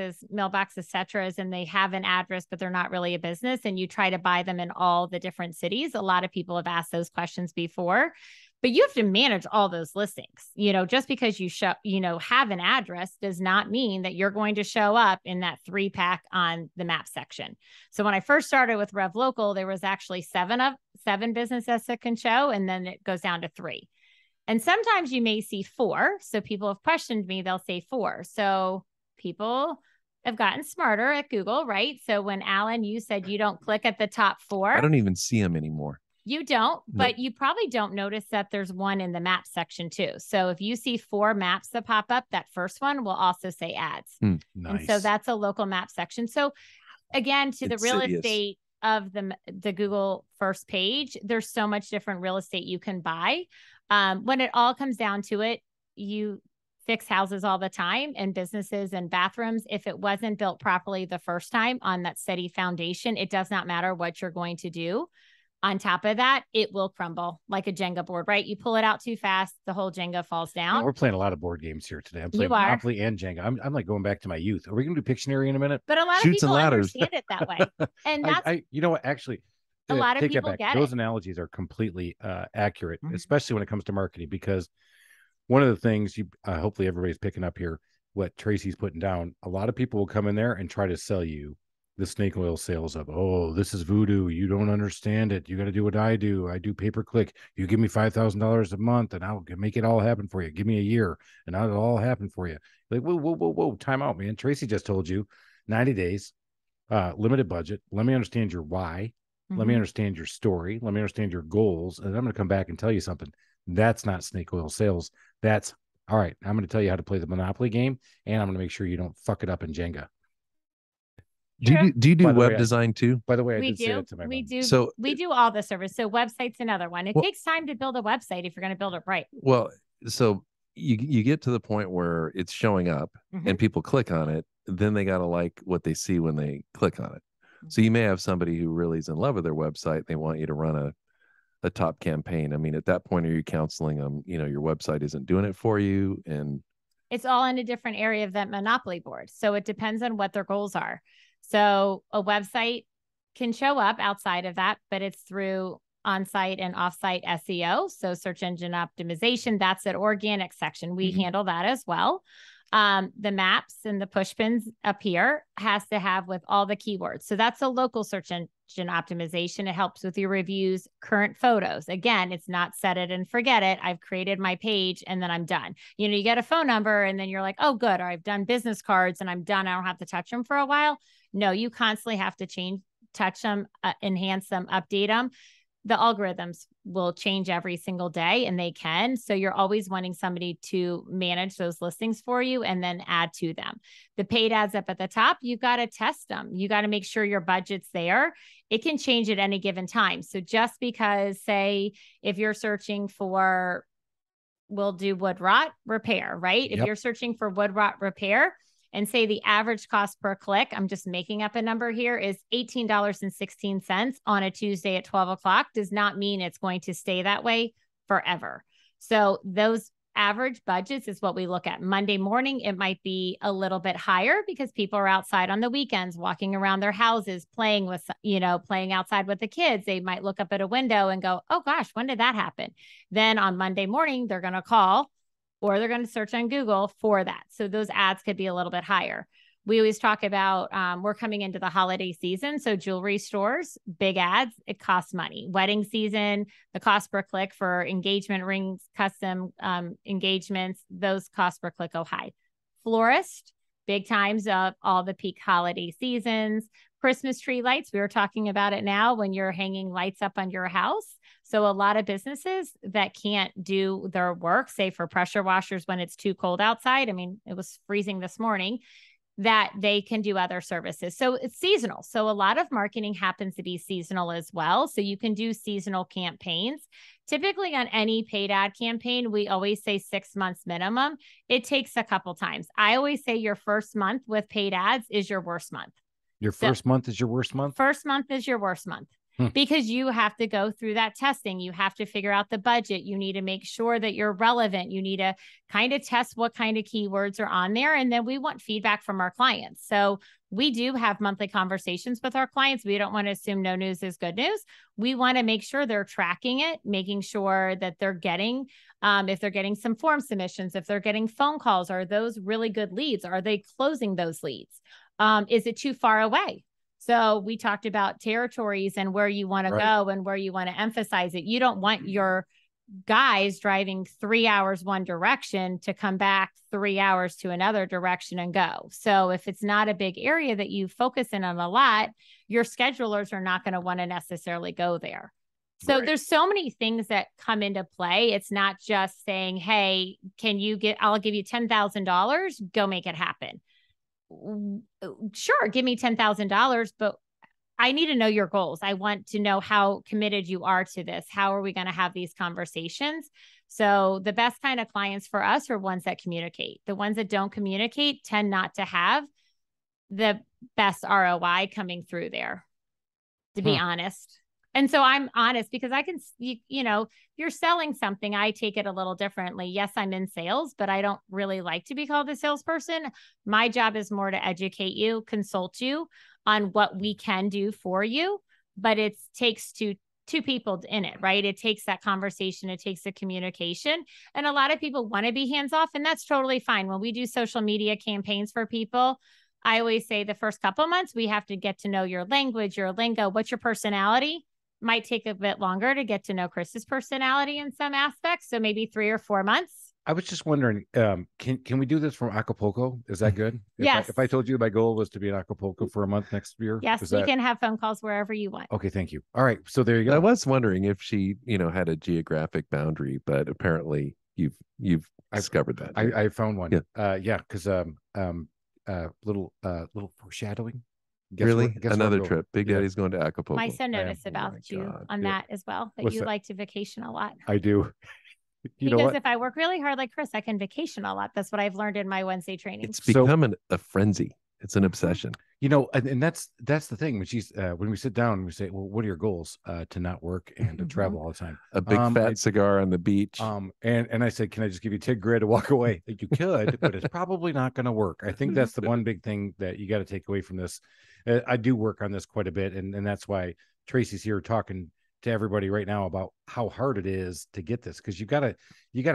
cetera, and they have an address, but they're not really a business, and you try to buy them in all the different cities. A lot of people have asked those questions before, but you have to manage all those listings. Just because you have an address does not mean that you're going to show up in that 3-pack on the map section. So when I first started with Revlocal, there was actually 7 businesses that can show, and then it goes down to 3. And sometimes you may see 4. So people have questioned me, they'll say 4. So people have gotten smarter at Google, right? So when Alan, you said you don't click at the top 4. I don't even see them anymore. You don't, but you probably don't notice that there's one in the map section too. So if you see 4 maps that pop up, that first one will also say ads. Nice. And so that's a local map section. So again, to the real estate of the Google first page, there's so much different real estate you can buy. When it all comes down to it, you fix houses all the time and businesses and bathrooms. If it wasn't built properly the first time on that steady foundation, it does not matter what you're going to do. On top of that, it will crumble like a Jenga board, right? You pull it out too fast, the whole Jenga falls down. We're playing a lot of board games here today. I'm playing Monopoly and Jenga. I'm like going back to my youth. Are we going to do Pictionary in a minute? But a lot of people understand it that way. And that's you know what, actually, a lot of people get those analogies are completely accurate, especially when it comes to marketing, because one of the things hopefully everybody's picking up here, what Tracy's putting down, a lot of people will come in there and try to sell you the snake oil sales of, oh, this is voodoo. You don't understand it. You got to do what I do. I do pay-per-click. You give me $5,000 a month and I'll make it all happen for you. Give me a year and it'll all happen for you. Like, whoa, time out, man. Tracy just told you 90 days, limited budget. Let me understand your why. Let me understand your story. Let me understand your goals. And I'm going to come back and tell you something. That's not snake oil sales. That's all right. I'm going to tell you how to play the Monopoly game, and I'm going to make sure you don't fuck it up in Jenga. Do you do web design too? By the way, we do. So we do all the service. So website's another one. It takes time to build a website if you're going to build it right. Well, so you get to the point where it's showing up and people click on it. Then they got to like what they see when they click on it. So you may have somebody who really is in love with their website. They want you to run a top campaign. I mean, at that point, are you counseling them? You know, your website isn't doing it for you, and it's all in a different area of that Monopoly board. So it depends on what their goals are. So a website can show up outside of that, but it's through on-site and off-site SEO. So search engine optimization, that's an organic section. We handle that as well. The maps and the push pins up here has to have with all the keywords. So that's a local search engine optimization. It helps with your reviews, current photos. Again, it's not set it and forget it. I've created my page and then I'm done. You know, you get a phone number and then you're like, oh, good. Or I've done business cards and I'm done. I don't have to touch them for a while. No, you constantly have to change, touch them, enhance them, update them. The algorithms will change every single day and they can. So you're always wanting somebody to manage those listings for you and then add to them. The paid ads up at the top, you got to test them. You got to make sure your budget's there. It can change at any given time. So just because, say, if you're searching for, we'll do wood rot repair, right? If you're searching for wood rot repair, and say the average cost per click, I'm just making up a number here, is $18.16 on a Tuesday at 12 o'clock, does not mean it's going to stay that way forever. So those average budgets is what we look at. Monday morning, it might be a little bit higher because people are outside on the weekends, walking around their houses, playing outside with the kids. They might look up at a window and go, oh gosh, when did that happen? Then on Monday morning, they're going to call or they're going to search on Google for that. So those ads could be a little bit higher. We always talk about, we're coming into the holiday season. So jewelry stores, big ads, it costs money. Wedding season, the cost per click for engagement rings, custom engagements, those costs per click go high. Florist, big times of all the peak holiday seasons. Christmas tree lights, we were talking about it now when you're hanging lights up on your house. So a lot of businesses that can't do their work, say for pressure washers when it's too cold outside. I mean, it was freezing this morning, that they can do other services. So it's seasonal. So a lot of marketing happens to be seasonal as well. So you can do seasonal campaigns. Typically on any paid ad campaign, we always say 6 months minimum. It takes a couple times. I always say your first month with paid ads is your worst month. Your first month is your worst month? First month is your worst month. Because you have to go through that testing. You have to figure out the budget. You need to make sure that you're relevant. You need to kind of test what kind of keywords are on there. And then we want feedback from our clients. So we do have monthly conversations with our clients. We don't want to assume no news is good news. We want to make sure they're tracking it, making sure that they're getting, if they're getting some form submissions, if they're getting phone calls, are those really good leads? Are they closing those leads? Is it too far away? So we talked about territories and where you want to go and where you want to emphasize it. You don't want your guys driving 3 hours one direction to come back 3 hours to another direction and go. So if it's not a big area that you focus in on a lot, your schedulers are not going to want to necessarily go there. So there's so many things that come into play. It's not just saying, hey, I'll give you $10,000, go make it happen. Sure, give me $10,000, but I need to know your goals. I want to know how committed you are to this. How are we going to have these conversations? So the best kind of clients for us are ones that communicate. The ones that don't communicate tend not to have the best ROI coming through there, to be honest. And so I'm honest because I can, you're selling something. I take it a little differently. Yes, I'm in sales, but I don't really like to be called a salesperson. My job is more to educate you, consult you on what we can do for you. But it takes two people in it, right? It takes that conversation. It takes the communication. And a lot of people want to be hands off, and that's totally fine. When we do social media campaigns for people, I always say the first couple of months, we have to get to know your language, your lingo, what's your personality. Might take a bit longer to get to know Chris's personality in some aspects. So maybe 3 or 4 months, I was just wondering, can we do this from Acapulco? Is that good? Yes. If I told you my goal was to be in Acapulco for a month next year? Yes, we can have phone calls wherever you want. Okay, thank you. All right, so there you go. I was wondering if she, had a geographic boundary, but apparently you've discovered that. I found one. Yeah, because little foreshadowing. Really? Another trip. Big Daddy's going to Acapulco. My son noticed about you on that as well, that you like to vacation a lot. I do. Because if I work really hard like Chris, I can vacation a lot. That's what I've learned in my Wednesday training. It's become a frenzy. It's an obsession. And that's the thing. When we sit down and we say, well, what are your goals? To not work and to travel all the time. A big fat cigar on the beach. And I said, can I just give you 10 grand to walk away? Like, you could, but it's probably not going to work. I think that's the one big thing that you got to take away from this. I do work on this quite a bit. And that's why Tracy's here talking to everybody right now about how hard it is to get this, because you gotta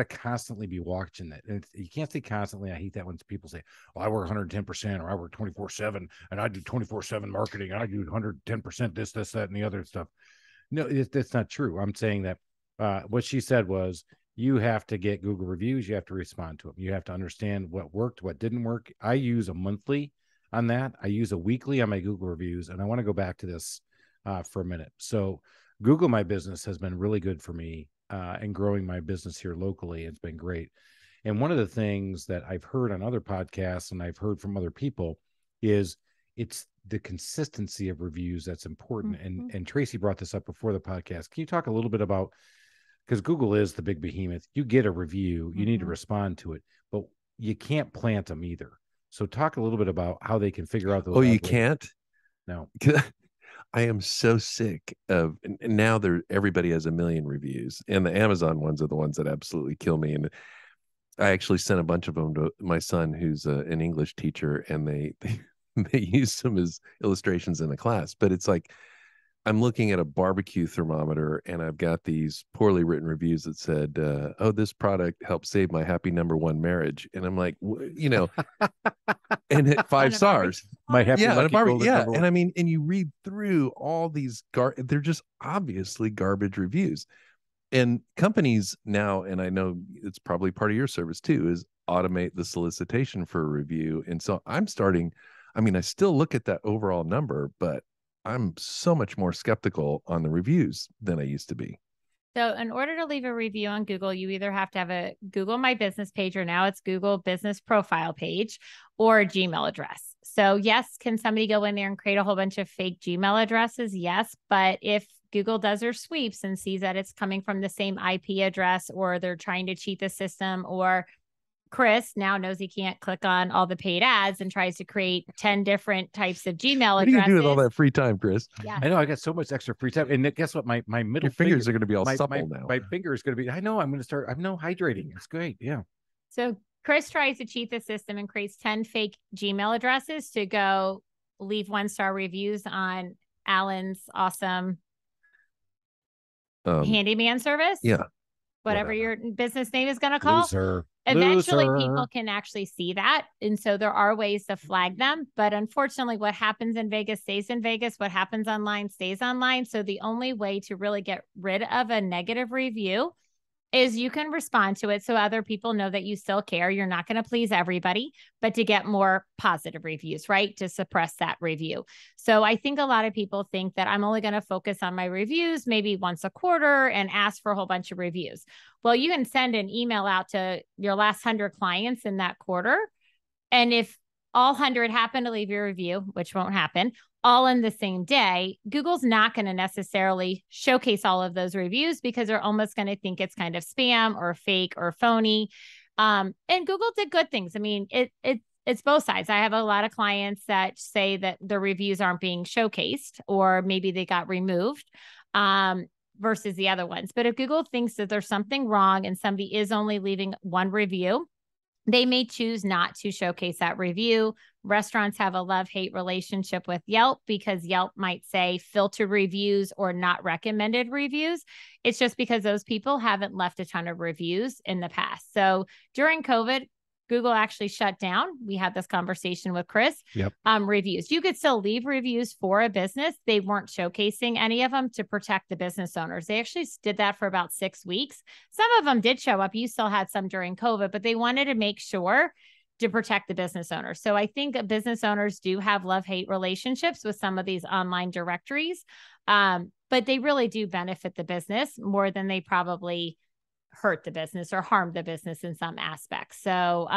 constantly be watching it, and you can't say constantly. I hate that when people say, "Oh, I work 110%," or "I work 24/7," and I do 24/7 marketing, and I do 110% this, that, and the other stuff. No, that's not true. I'm saying that what she said was, you have to get Google reviews, you have to respond to them, you have to understand what worked, what didn't work. I use a monthly on that. I use a weekly on my Google reviews, and I want to go back to this for a minute. So Google My Business has been really good for me and growing my business here locally. It's been great. And one of the things that I've heard on other podcasts and I've heard from other people is it's the consistency of reviews that's important. And Tracy brought this up before the podcast. Can you talk a little bit about, because Google is the big behemoth, you get a review, you need to respond to it, but you can't plant them either. So talk a little bit about how they can figure out those. Oh, you can't? No. I am so sick of, and now everybody has a million reviews, and the Amazon ones are the ones that absolutely kill me. And I actually sent a bunch of them to my son, who's an English teacher, and they use them as illustrations in the class. But it's like, I'm looking at a barbecue thermometer, and I've got these poorly written reviews that said, "Oh, this product helped save my happy #1 marriage," and I'm like, and hit 5 stars. My happy lucky and I mean, and you read through all these they're just obviously garbage reviews. And companies now, and I know it's probably part of your service too, is automate the solicitation for a review. And so I'm starting. I mean, I still look at that overall number, but I'm so much more skeptical on the reviews than I used to be. So in order to leave a review on Google, you either have to have a Google My Business page, or now it's Google Business Profile page, or a Gmail address. So yes, can somebody go in there and create a whole bunch of fake Gmail addresses? Yes. But if Google does their sweeps and sees that it's coming from the same IP address, or they're trying to cheat the system, or Chris now knows he can't click on all the paid ads and tries to create 10 different types of Gmail addresses. What do you do with all that free time, Chris? Yeah. I know, I got so much extra free time. And guess what? My middle Your fingers are going to be all supple now. My finger is going to be, I'm going to start, I'm hydrating. It's great. Yeah. So Chris tries to cheat the system and creates 10 fake Gmail addresses to go leave 1-star reviews on Alan's awesome handyman service. Yeah. Whatever your business name is going to call. Loser. Eventually people can actually see that. And so there are ways to flag them. But unfortunately, what happens in Vegas stays in Vegas. What happens online stays online. So the only way to really get rid of a negative review is you can respond to it so other people know that you still care. You're not going to please everybody, but to get more positive reviews, right? To suppress that review. So I think a lot of people think that I'm only going to focus on my reviews maybe once a quarter and ask for a whole bunch of reviews. Well, you can send an email out to your last 100 clients in that quarter. And if all 100 happen to leave your review, which won't happen, all in the same day, Google's not going to necessarily showcase all of those reviews because they're almost going to think it's kind of spam or fake or phony. And Google did good things. I mean, it's both sides. I have a lot of clients that say that the reviews aren't being showcased, or maybe they got removed versus the other ones. But if Google thinks that there's something wrong and somebody is only leaving one review, they may choose not to showcase that review. Restaurants have a love-hate relationship with Yelp because Yelp might say filter reviews or not recommended reviews. It's just because those people haven't left a ton of reviews in the past. So during COVID, Google actually shut down. We had this conversation with Chris. Yep. Reviews. You could still leave reviews for a business. They weren't showcasing any of them to protect the business owners. They actually did that for about 6 weeks. Some of them did show up. You still had some during COVID, but they wanted to make sure to protect the business owners. So I think business owners do have love-hate relationships with some of these online directories, but they really do benefit the business more than they probably hurt the business or harm the business in some aspects. So,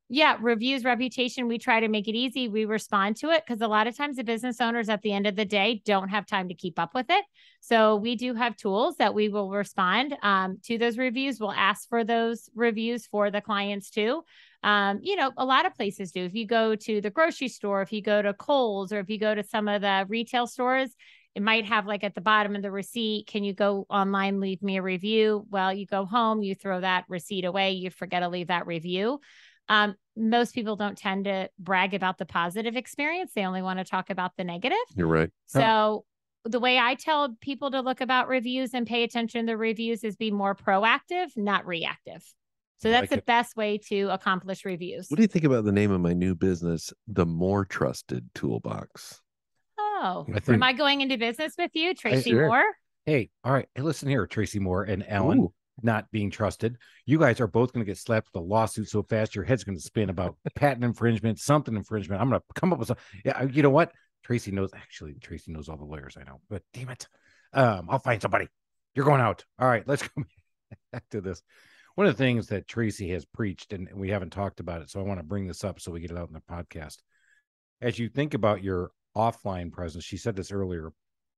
yeah, reviews, reputation, we try to make it easy. We respond to it because a lot of times the business owners at the end of the day don't have time to keep up with it. So we do have tools that we will respond to those reviews. We'll ask for those reviews for the clients too. A lot of places do. If you go to the grocery store, if you go to Kohl's, or if you go to some of the retail stores, it might have like at the bottom of the receipt, can you go online, leave me a review? Well, you go home, you throw that receipt away, you forget to leave that review. Most people don't tend to brag about the positive experience. They only want to talk about the negative. You're right. So the way I tell people to look about reviews and pay attention to the reviews is be more proactive, not reactive. So that's the best way to accomplish reviews. What do you think about the name of my new business, the More Trusted Toolbox? Oh, am I going into business with you, Tracy Moore? Hey, all right. Hey, listen here, Tracy Moore and Ellen, not being trusted. You guys are both going to get slapped with a lawsuit so fast your head's going to spin about patent infringement, something infringement. I'm going to come up with some. Yeah, you know what? Tracy knows all the lawyers I know, but damn it. I'll find somebody. You're going out. All right, let's go back to this. One of the things that Tracy has preached, and we haven't talked about it, so I want to bring this up so we get it out in the podcast. As you think about your offline presence, she said this earlier,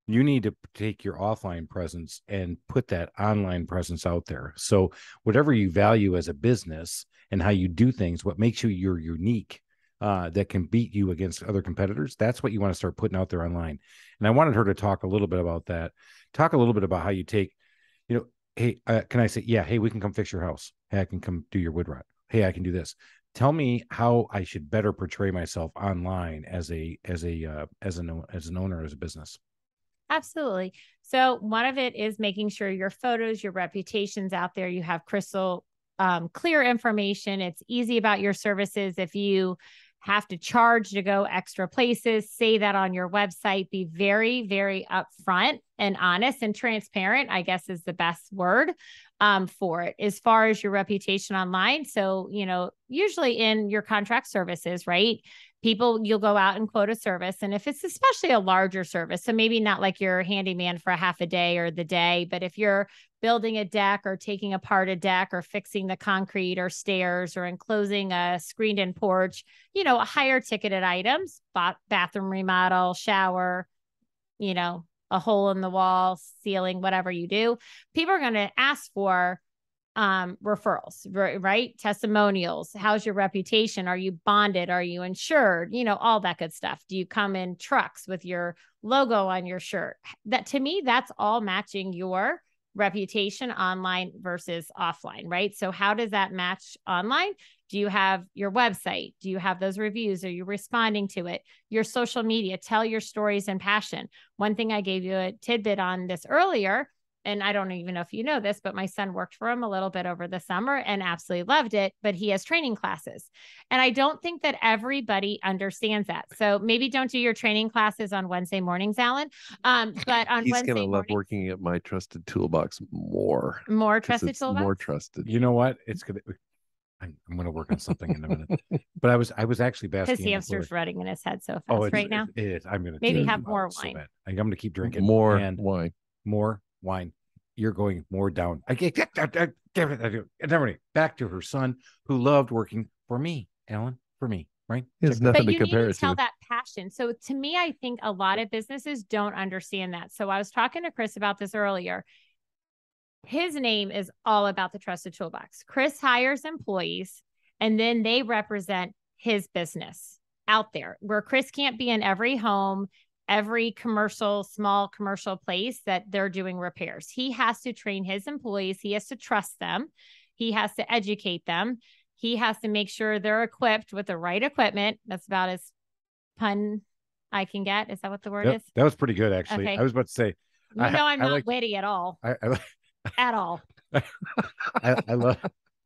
you need to take your offline presence and put that online presence out there. So whatever you value as a business and how you do things, what makes you you're unique, that can beat you against other competitors, that's what you want to start putting out there online. And I wanted her to talk a little bit about that. Talk a little bit about how you take, hey, can I say, yeah, hey, we can come fix your house. Hey, I can come do your wood rot. Hey, I can do this. Tell me how I should better portray myself online as an owner, as a business. Absolutely. So one of it is making sure your photos, your reputation's out there. You have crystal clear information. It's easy about your services. If you have to charge to go extra places, say that on your website. Be very, very upfront and honest and transparent, I guess is the best word for it as far as your reputation online. So, usually in your contract services, right? You'll go out and quote a service. And if it's especially a larger service, so maybe not like your handyman for a half a day or the day, but if you're building a deck or taking apart a deck or fixing the concrete or stairs or enclosing a screened in porch, a higher ticketed items, bathroom remodel, shower, a hole in the wall, ceiling, whatever you do, people are going to ask for referrals, right? Testimonials. How's your reputation? Are you bonded? Are you insured? All that good stuff. Do you come in trucks with your logo on your shirt? That, to me, that's all matching your reputation online versus offline, right? So how does that match online? Do you have your website? Do you have those reviews? Are you responding to it? Your social media, tell your stories and passion. One thing I gave you a tidbit on this earlier, and I don't even know if you know this, but my son worked for him a little bit over the summer and absolutely loved it, but he has training classes. And I don't think that everybody understands that. So maybe don't do your training classes on Wednesday mornings, Alan. But on He's Wednesday going to love working at my trusted toolbox more. More trusted toolbox? More trusted. You know what? I'm going to work on something in a minute. But I was actually basking. His hamster's running in his head so fast right now. It is. I'm going to maybe have more wine. So I'm going to keep drinking more wine. More wine. You're going more down. I get back to her son who loved working for me, Alan, for me, right? There's nothing to compare it to. But you need to tell that passion. So to me, I think a lot of businesses don't understand that. So I was talking to Chris about this earlier. His name is all about the Trusted Toolbox. Chris hires employees and then they represent his business out there, where Chris can't be in every home, every small commercial place that they're doing repairs. He has to train his employees. He has to trust them. He has to educate them. He has to make sure they're equipped with the right equipment. That's about as pun I can get. Is that what the word is? That was pretty good, actually. Okay. I was about to say, I'm not witty at all. At all. I love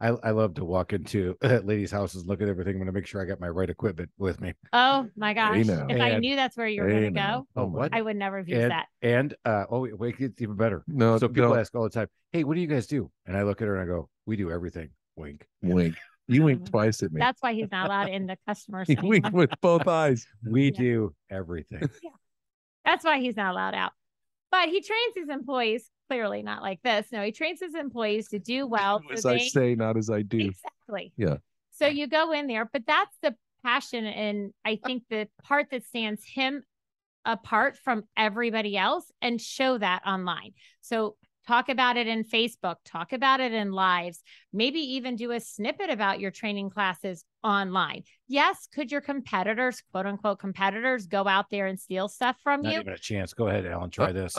I love to walk into ladies' houses, look at everything. I'm going to make sure I got my right equipment with me. Oh my gosh. If I And- knew that's where you were going to go, Oh, what? I would never have used that. And wait, it's even better. No, so people don't. ask all the time, hey, what do you guys do? And I look at her and I go, we do everything. Wink. Wink. You winked twice at me. That's why he's not allowed in the customer He center. winked with both eyes. We do everything. Yeah. That's why he's not allowed out. But he trains his employees, clearly not like this. No, he trains his employees to do well. As I say, not as I do. Exactly. Yeah. So you go in there, but that's the passion. And I think the part that stands him apart from everybody else, and show that online. So talk about it in Facebook, talk about it in lives, maybe even do a snippet about your training classes online. Yes, could your competitors, quote unquote competitors, go out there and steal stuff from Not you? even a chance. Go ahead, Alan. Try this.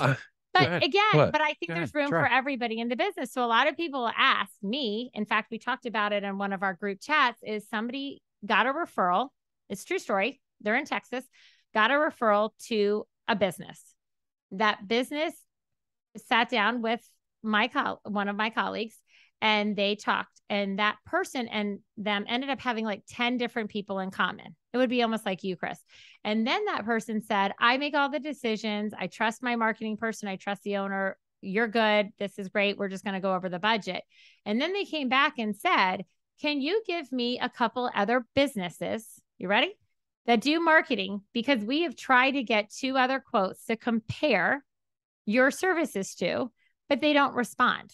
But again, What? but I think there's room for everybody in the business. So a lot of people ask me, in fact, we talked about it in one of our group chats, is somebody got a referral. It's a true story. They're in Texas, got a referral to a business. That business sat down with one of my colleagues, and they talked, and that person and them ended up having like 10 different people in common. It would be almost like you, Chris. And then that person said, I make all the decisions. I trust my marketing person. I trust the owner. You're good. This is great. We're just going to go over the budget. And then they came back and said, can you give me a couple other businesses? You ready? That do marketing, because we have tried to get 2 other quotes to compare your services to, but they don't respond.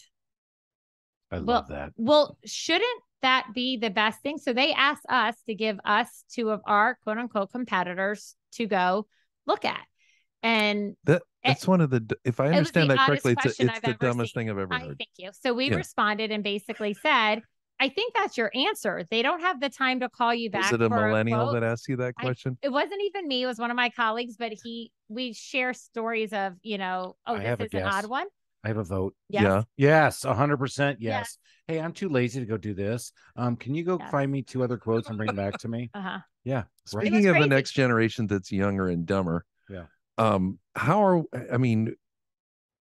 I love that. Well, shouldn't that be the best thing? So they asked us to give us 2 of our quote unquote competitors to go look at. And that's one of the, if I understand that correctly, it's the dumbest seen. thing I've ever heard. Thank you. So we responded and basically said, I think that's your answer. They don't have the time to call you back. Was it a millennial that asked you that question? It wasn't even me. It was one of my colleagues, but we share stories of, this is an odd one. I have a vote. Yes. Yeah. Yes. 100%. Yes. Hey, I'm too lazy to go do this. Can you go find me 2 other quotes and bring them back to me? Uh-huh. Yeah. Speaking of the next generation that's younger and dumber. Yeah.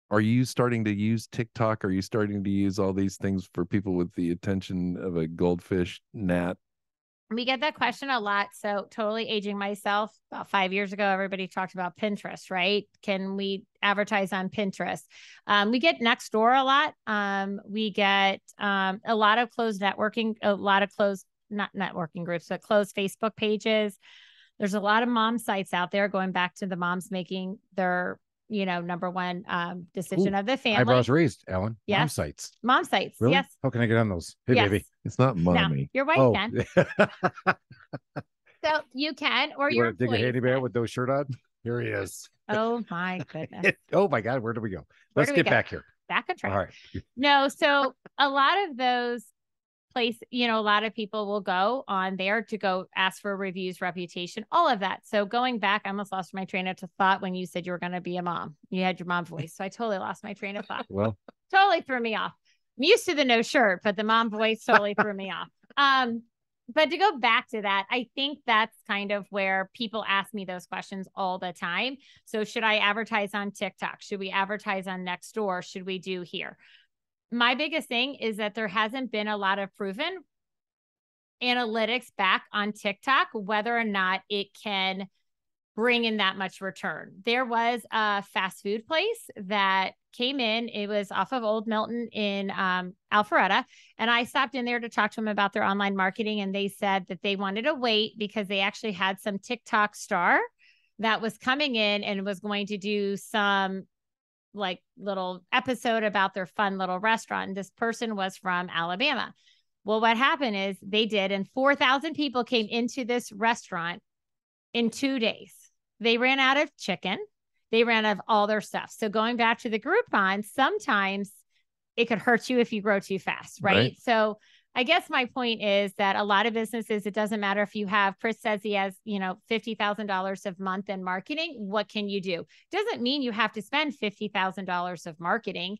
Are you starting to use TikTok? Are you starting to use all these things for people with the attention of a goldfish gnat? We get that question a lot. So totally aging myself. About 5 years ago, everybody talked about Pinterest, right? Can we advertise on Pinterest? We get Nextdoor a lot. We get a lot of closed networking, not networking groups, but closed Facebook pages. There's a lot of mom sites out there, going back to the moms making their number one decision of the family. Eyebrows raised, Alan. Yes. Mom sites. Really? Yes. How can I get on those? Hey, baby. It's not mommy. No, your wife can. So you can, or you want to dig a handy man with no shirt on? Here he is. Oh my goodness. Oh my God. Where do we go? Let's get back here. Back on track. All right. No. So a lot of those places, a lot of people will go on there to go ask for reviews, reputation, all of that. So going back, I almost lost my train of thought when you said you were going to be a mom. You had your mom voice. So I totally lost my train of thought. Well, totally threw me off. I'm used to the no shirt, but the mom voice totally threw me off. But to go back to that, I think that's kind of where people ask me those questions all the time. So should I advertise on TikTok? Should we advertise on Nextdoor? Should we do here? My biggest thing is that there hasn't been a lot of proven analytics back on TikTok, whether or not it can bring in that much return. There was a fast food place that came in. It was off of Old Milton in Alpharetta. And I stopped in there to talk to them about their online marketing. And they said that they wanted to wait because they actually had some TikTok star that was coming in and was going to do some like little episode about their fun little restaurant. And this person was from Alabama. Well, what happened is they did, and 4,000 people came into this restaurant in 2 days. They ran out of chicken. They ran out of all their stuff. So going back to the Groupon, sometimes it could hurt you if you grow too fast, right? So I guess my point is that a lot of businesses, it doesn't matter if you have, Chris says he has, $50,000 a month in marketing. What can you do? Doesn't mean you have to spend $50,000 of marketing,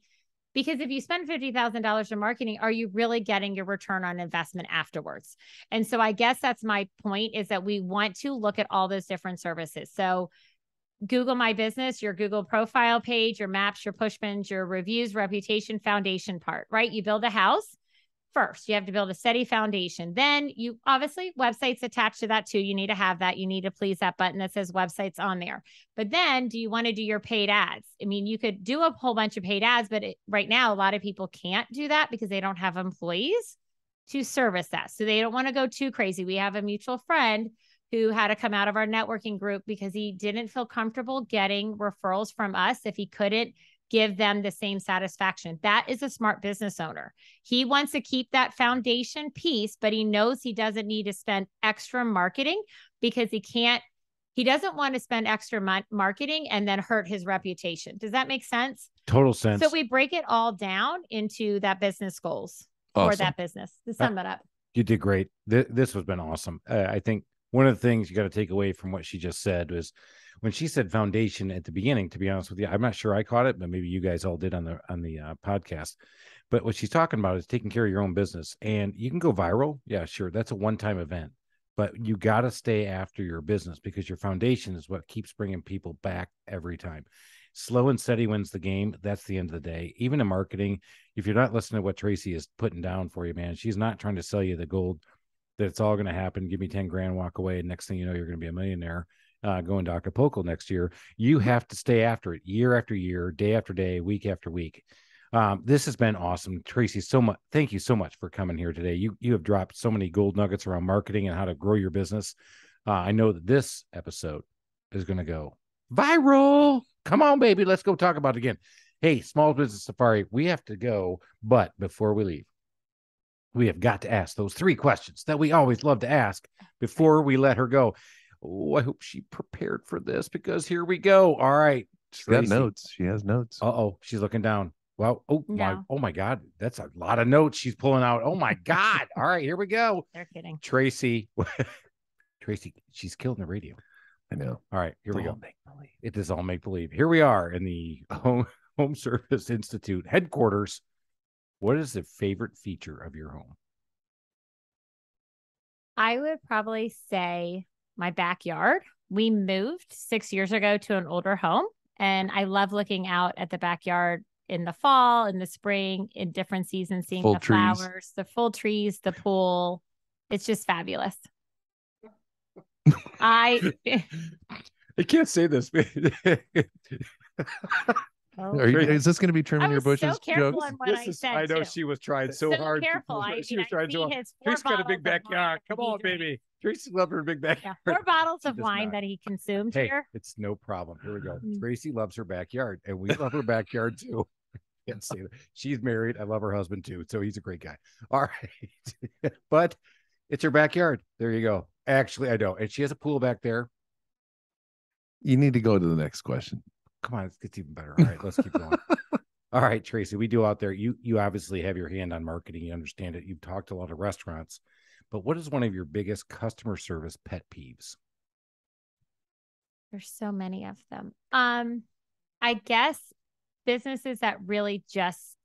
because if you spend $50,000 in marketing, are you really getting your return on investment afterwards? And so I guess that's my point, is that we want to look at all those different services. So Google My Business, your Google profile page, your maps, your push pins, your reviews, reputation, foundation part, right? You build a house. first. You have to build a steady foundation. Then you obviously websites attached to that too. You need to have that. You need to please that button that says websites on there. But then do you want to do your paid ads? I mean, you could do a whole bunch of paid ads, but right now, a lot of people can't do that because they don't have employees to service that. So they don't want to go too crazy. We have a mutual friend who had to come out of our networking group because he didn't feel comfortable getting referrals from us if he couldn't give them the same satisfaction. That is a smart business owner. He wants to keep that foundation piece, but he knows he doesn't need to spend extra marketing because he doesn't want to spend extra marketing and then hurt his reputation. Does that make sense? Total sense. So we break it all down into that business goals for that business to sum it up. You did great. This has been awesome. I think one of the things you got to take away from what she just said was when she said foundation at the beginning, to be honest with you, I'm not sure I caught it, but maybe you guys all did on the podcast. But what she's talking about is taking care of your own business, and you can go viral. Yeah, sure. That's a one-time event, but you got to stay after your business because your foundation is what keeps bringing people back every time. Slow and steady wins the game. That's the end of the day. Even in marketing, if you're not listening to what Tracy is putting down for you, man, she's not trying to sell you the gold that it's all going to happen. Give me 10 grand, walk away. And next thing you know, you're going to be a millionaire going to Acapulco next year. You have to stay after it year after year, day after day, week after week. This has been awesome. Tracy, thank you so much for coming here today. You have dropped so many gold nuggets around marketing and how to grow your business. I know that this episode is going to go viral. Come on, baby. Let's go talk about it again. Hey, Small Business Safari, we have to go. But before we leave, we have got to ask those 3 questions that we always love to ask before we let her go. Oh, I hope she prepared for this because here we go. All right. She's got notes. She has notes. Uh-oh. She's looking down. Well, oh my God. That's a lot of notes she's pulling out. Oh my God. All right, here we go. They're kidding. Tracy, she's killing the radio. I know. All right, here we go. It is all make believe. Here we are in the Home Service Institute headquarters. What is the favorite feature of your home? I would probably say my backyard. We moved 6 years ago to an older home, and I love looking out at the backyard in the fall, in the spring, in different seasons, seeing the flowers, the full trees, the pool. It's just fabulous. I can't say this. Is this going to be trimming your bushes? So careful on what I know she was trying so hard. Careful. She was trying so hard. Tracy's got a big backyard. Come on, baby. Tracy loves her big backyard. Yeah, 4 bottles of wine that he consumed here. It's no problem. Here we go. Tracy loves her backyard, and we love her backyard too. Can't say that. She's married. I love her husband too, so he's a great guy. All right, but it's her backyard. There you go. Actually, I don't. And she has a pool back there. You need to go to the next question. Come on, it gets even better. All right, let's keep going. All right, Tracy, we do out there. You obviously have your hand on marketing. You understand it. You've talked to a lot of restaurants, but what is one of your biggest customer service pet peeves? There's so many of them. I guess businesses that really just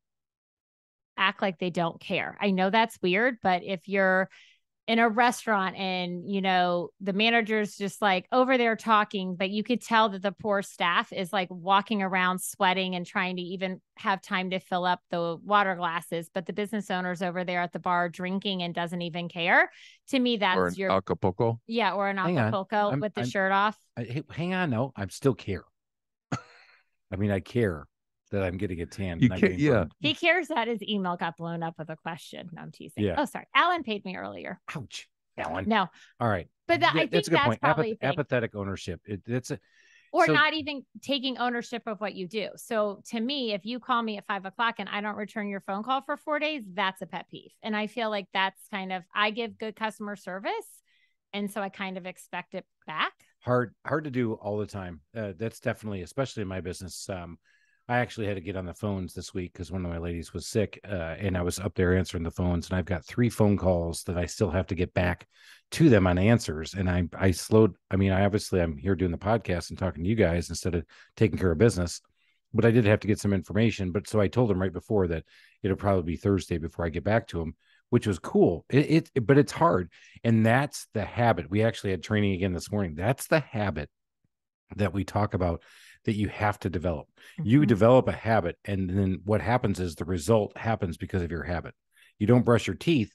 act like they don't care. I know that's weird, but if you're in a restaurant and, the manager's just like over there talking, but you could tell that the poor staff is like walking around sweating and trying to even have time to fill up the water glasses, but the business owner's over there at the bar drinking and doesn't even care. To me, that's your Acapulco. Yeah. Or an Acapulco with the shirt off. Hang on. No, I still care. I mean, I care that I'm getting a tan. He cares that his email got blown up with a question. No, I'm teasing. Yeah. Oh, sorry. Alan paid me earlier. Ouch. Alan. No. All right. But I think that's a good point. Probably apathetic ownership. Not even taking ownership of what you do. So to me, if you call me at 5 o'clock and I don't return your phone call for 4 days, that's a pet peeve. And I feel like that's I give good customer service. And so I kind of expect it back. Hard to do all the time. That's definitely, especially in my business. I actually had to get on the phones this week because one of my ladies was sick, and I was up there answering the phones, and I've got 3 phone calls that I still have to get back to them on answers. And I slowed. I mean, I'm here doing the podcast and talking to you guys instead of taking care of business, but I did have to get some information. But so I told them right before that it'll probably be Thursday before I get back to them, which was cool. But it's hard. And that's the habit. We actually had training again this morning. That's the habit that we talk about that you have to develop. Mm-hmm. You develop a habit, and then what happens is the result happens because of your habit. You don't brush your teeth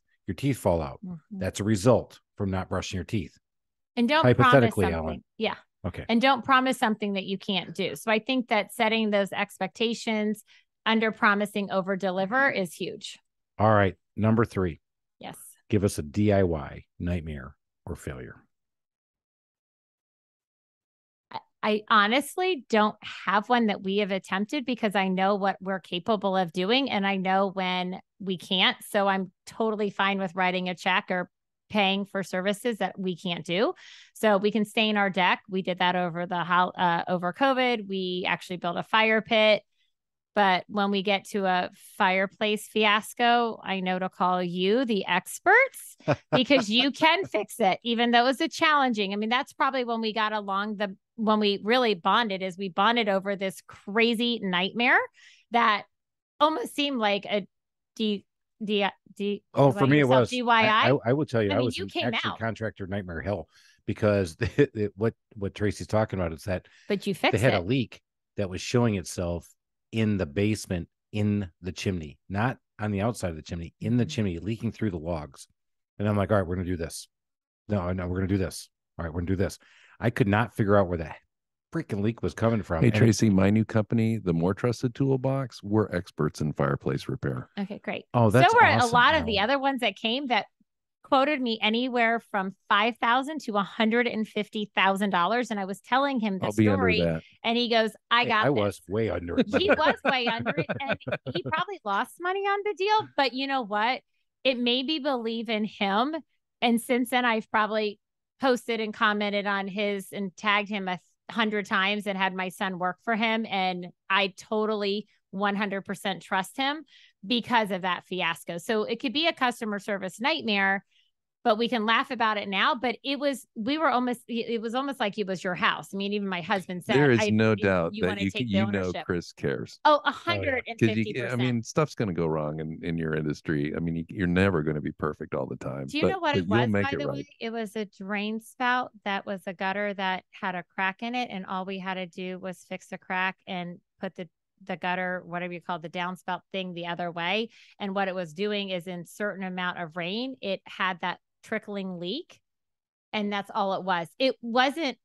fall out. That's a result from not brushing your teeth. And don't promise something. Alan. Yeah. Okay. And don't promise something that you can't do. So I think that setting those expectations, under promising, over deliver is huge. All right. Number 3. Yes. Give us a DIY nightmare or failure. I honestly don't have one that we have attempted because I know what we're capable of doing and I know when we can't. So I'm totally fine with writing a check or paying for services that we can't do. So we can stain our deck. We did that over over COVID. We actually built a fire pit. But when we get to a fireplace fiasco, I know to call you, the experts, because you can fix it, even though it was challenging. I mean, that's probably when we got along when we really bonded, is we bonded over this crazy nightmare that almost seemed like a for me, it was DIY. I will tell you, I was actually contractor nightmare hell, because what Tracy's talking about is that but you fixed they had a leak that was showing itself in the basement, in the chimney, not on the outside of the chimney, in the chimney, leaking through the logs. And I'm like, all right, we're going to do this. No, we're going to do this. All right, we're going to do this. I could not figure out where the freaking leak was coming from. Hey, Tracy, my new company, the More Trusted Toolbox, we're experts in fireplace repair. Okay, great. Oh, that's so were awesome. A lot of the other ones that came that quoted me anywhere from $5,000 to $150,000. And I was telling him the story, and he goes, I was way under it. He was way under it. And he probably lost money on the deal. But you know what? It made me believe in him. And since then, I've probably posted and commented on his and tagged him 100 times and had my son work for him. And I totally 100% trust him because of that fiasco. So it could be a customer service nightmare, but we can laugh about it now. But it was almost like it was your house. I mean, even my husband said, there is no doubt that Chris cares. Oh, 150%. I mean, stuff's going to go wrong in your industry. I mean, you're never going to be perfect all the time. Do you know what it was, by the way? It was a drain spout that was a gutter that had a crack in it. And all we had to do was fix the crack and put the gutter, whatever you call the downspout thing, the other way. And what it was doing is, in certain amount of rain, it had that trickling leak. And that's all it was. It wasn't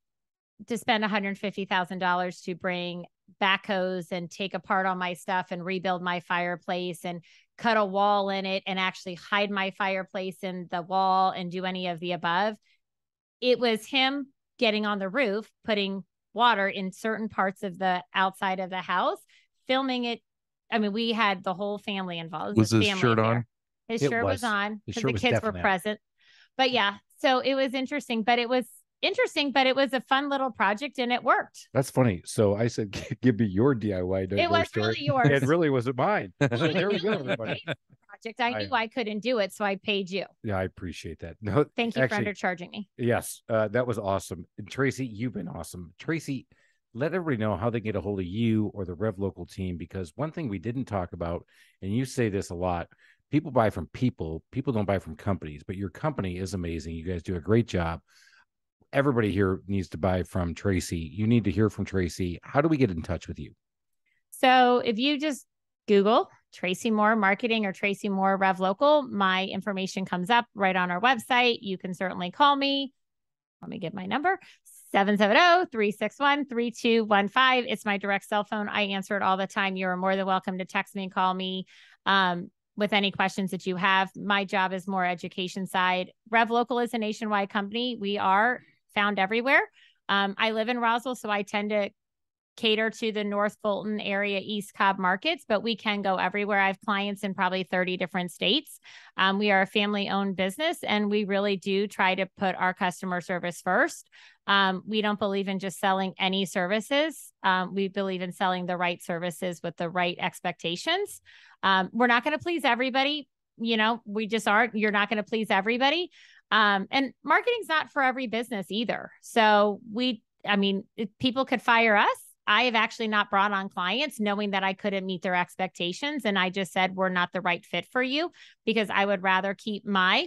to spend $150,000 to bring backhoes and take apart all my stuff and rebuild my fireplace and cut a wall in it and actually hide my fireplace in the wall and do any of the above. It was him getting on the roof, putting water in certain parts of the outside of the house, filming it. I mean, we had the whole family involved. Was his shirt on? His shirt was on because the kids were present. But yeah, so it was interesting, but it was a fun little project and it worked. That's funny. So I said, give me your DIY. It was story. really yours. It really wasn't mine. So there we go, everybody. Project. I knew I couldn't do it, so I paid you. Yeah, I appreciate that. No, thank you for undercharging me. Yes, that was awesome. And Tracy, you've been awesome. Tracy, let everybody know how they get a hold of you or the Revlocal team, because one thing we didn't talk about, and you say this a lot, people buy from people. People don't buy from companies, but your company is amazing. You guys do a great job. Everybody here needs to buy from Tracy. You need to hear from Tracy. How do we get in touch with you? So if you just Google Tracy Moore Marketing or Tracy Moore Revlocal, my information comes up right on our website. You can certainly call me. Let me get my number. 770-361-3215. It's my direct cell phone. I answer it all the time. You're more than welcome to text me and call me with any questions that you have. My job is more education side. Revlocal is a nationwide company. We are found everywhere. I live in Roswell, so I tend to cater to the North Fulton area, East Cobb markets, but we can go everywhere. I have clients in probably 30 different states. We are a family-owned business, and we really do try to put our customer service first. We don't believe in just selling any services. We believe in selling the right services with the right expectations. We're not going to please everybody. You know, we just aren't. You're not going to please everybody. And marketing's not for every business either. So people could fire us. I have actually not brought on clients knowing that I couldn't meet their expectations. And I just said, we're not the right fit for you, because I would rather keep my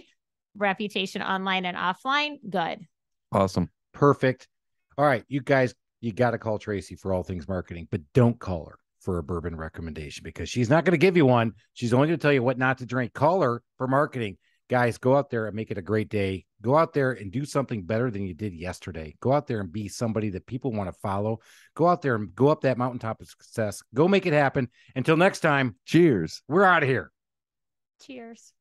reputation online and offline good. Awesome. Perfect. All right, you guys, you got to call Tracy for all things marketing, but don't call her for a bourbon recommendation because she's not going to give you one. She's only going to tell you what not to drink. Call her for marketing. Guys, go out there and make it a great day. Go out there and do something better than you did yesterday. Go out there and be somebody that people want to follow. Go out there and go up that mountaintop of success. Go make it happen. Until next time, cheers. We're out of here. Cheers.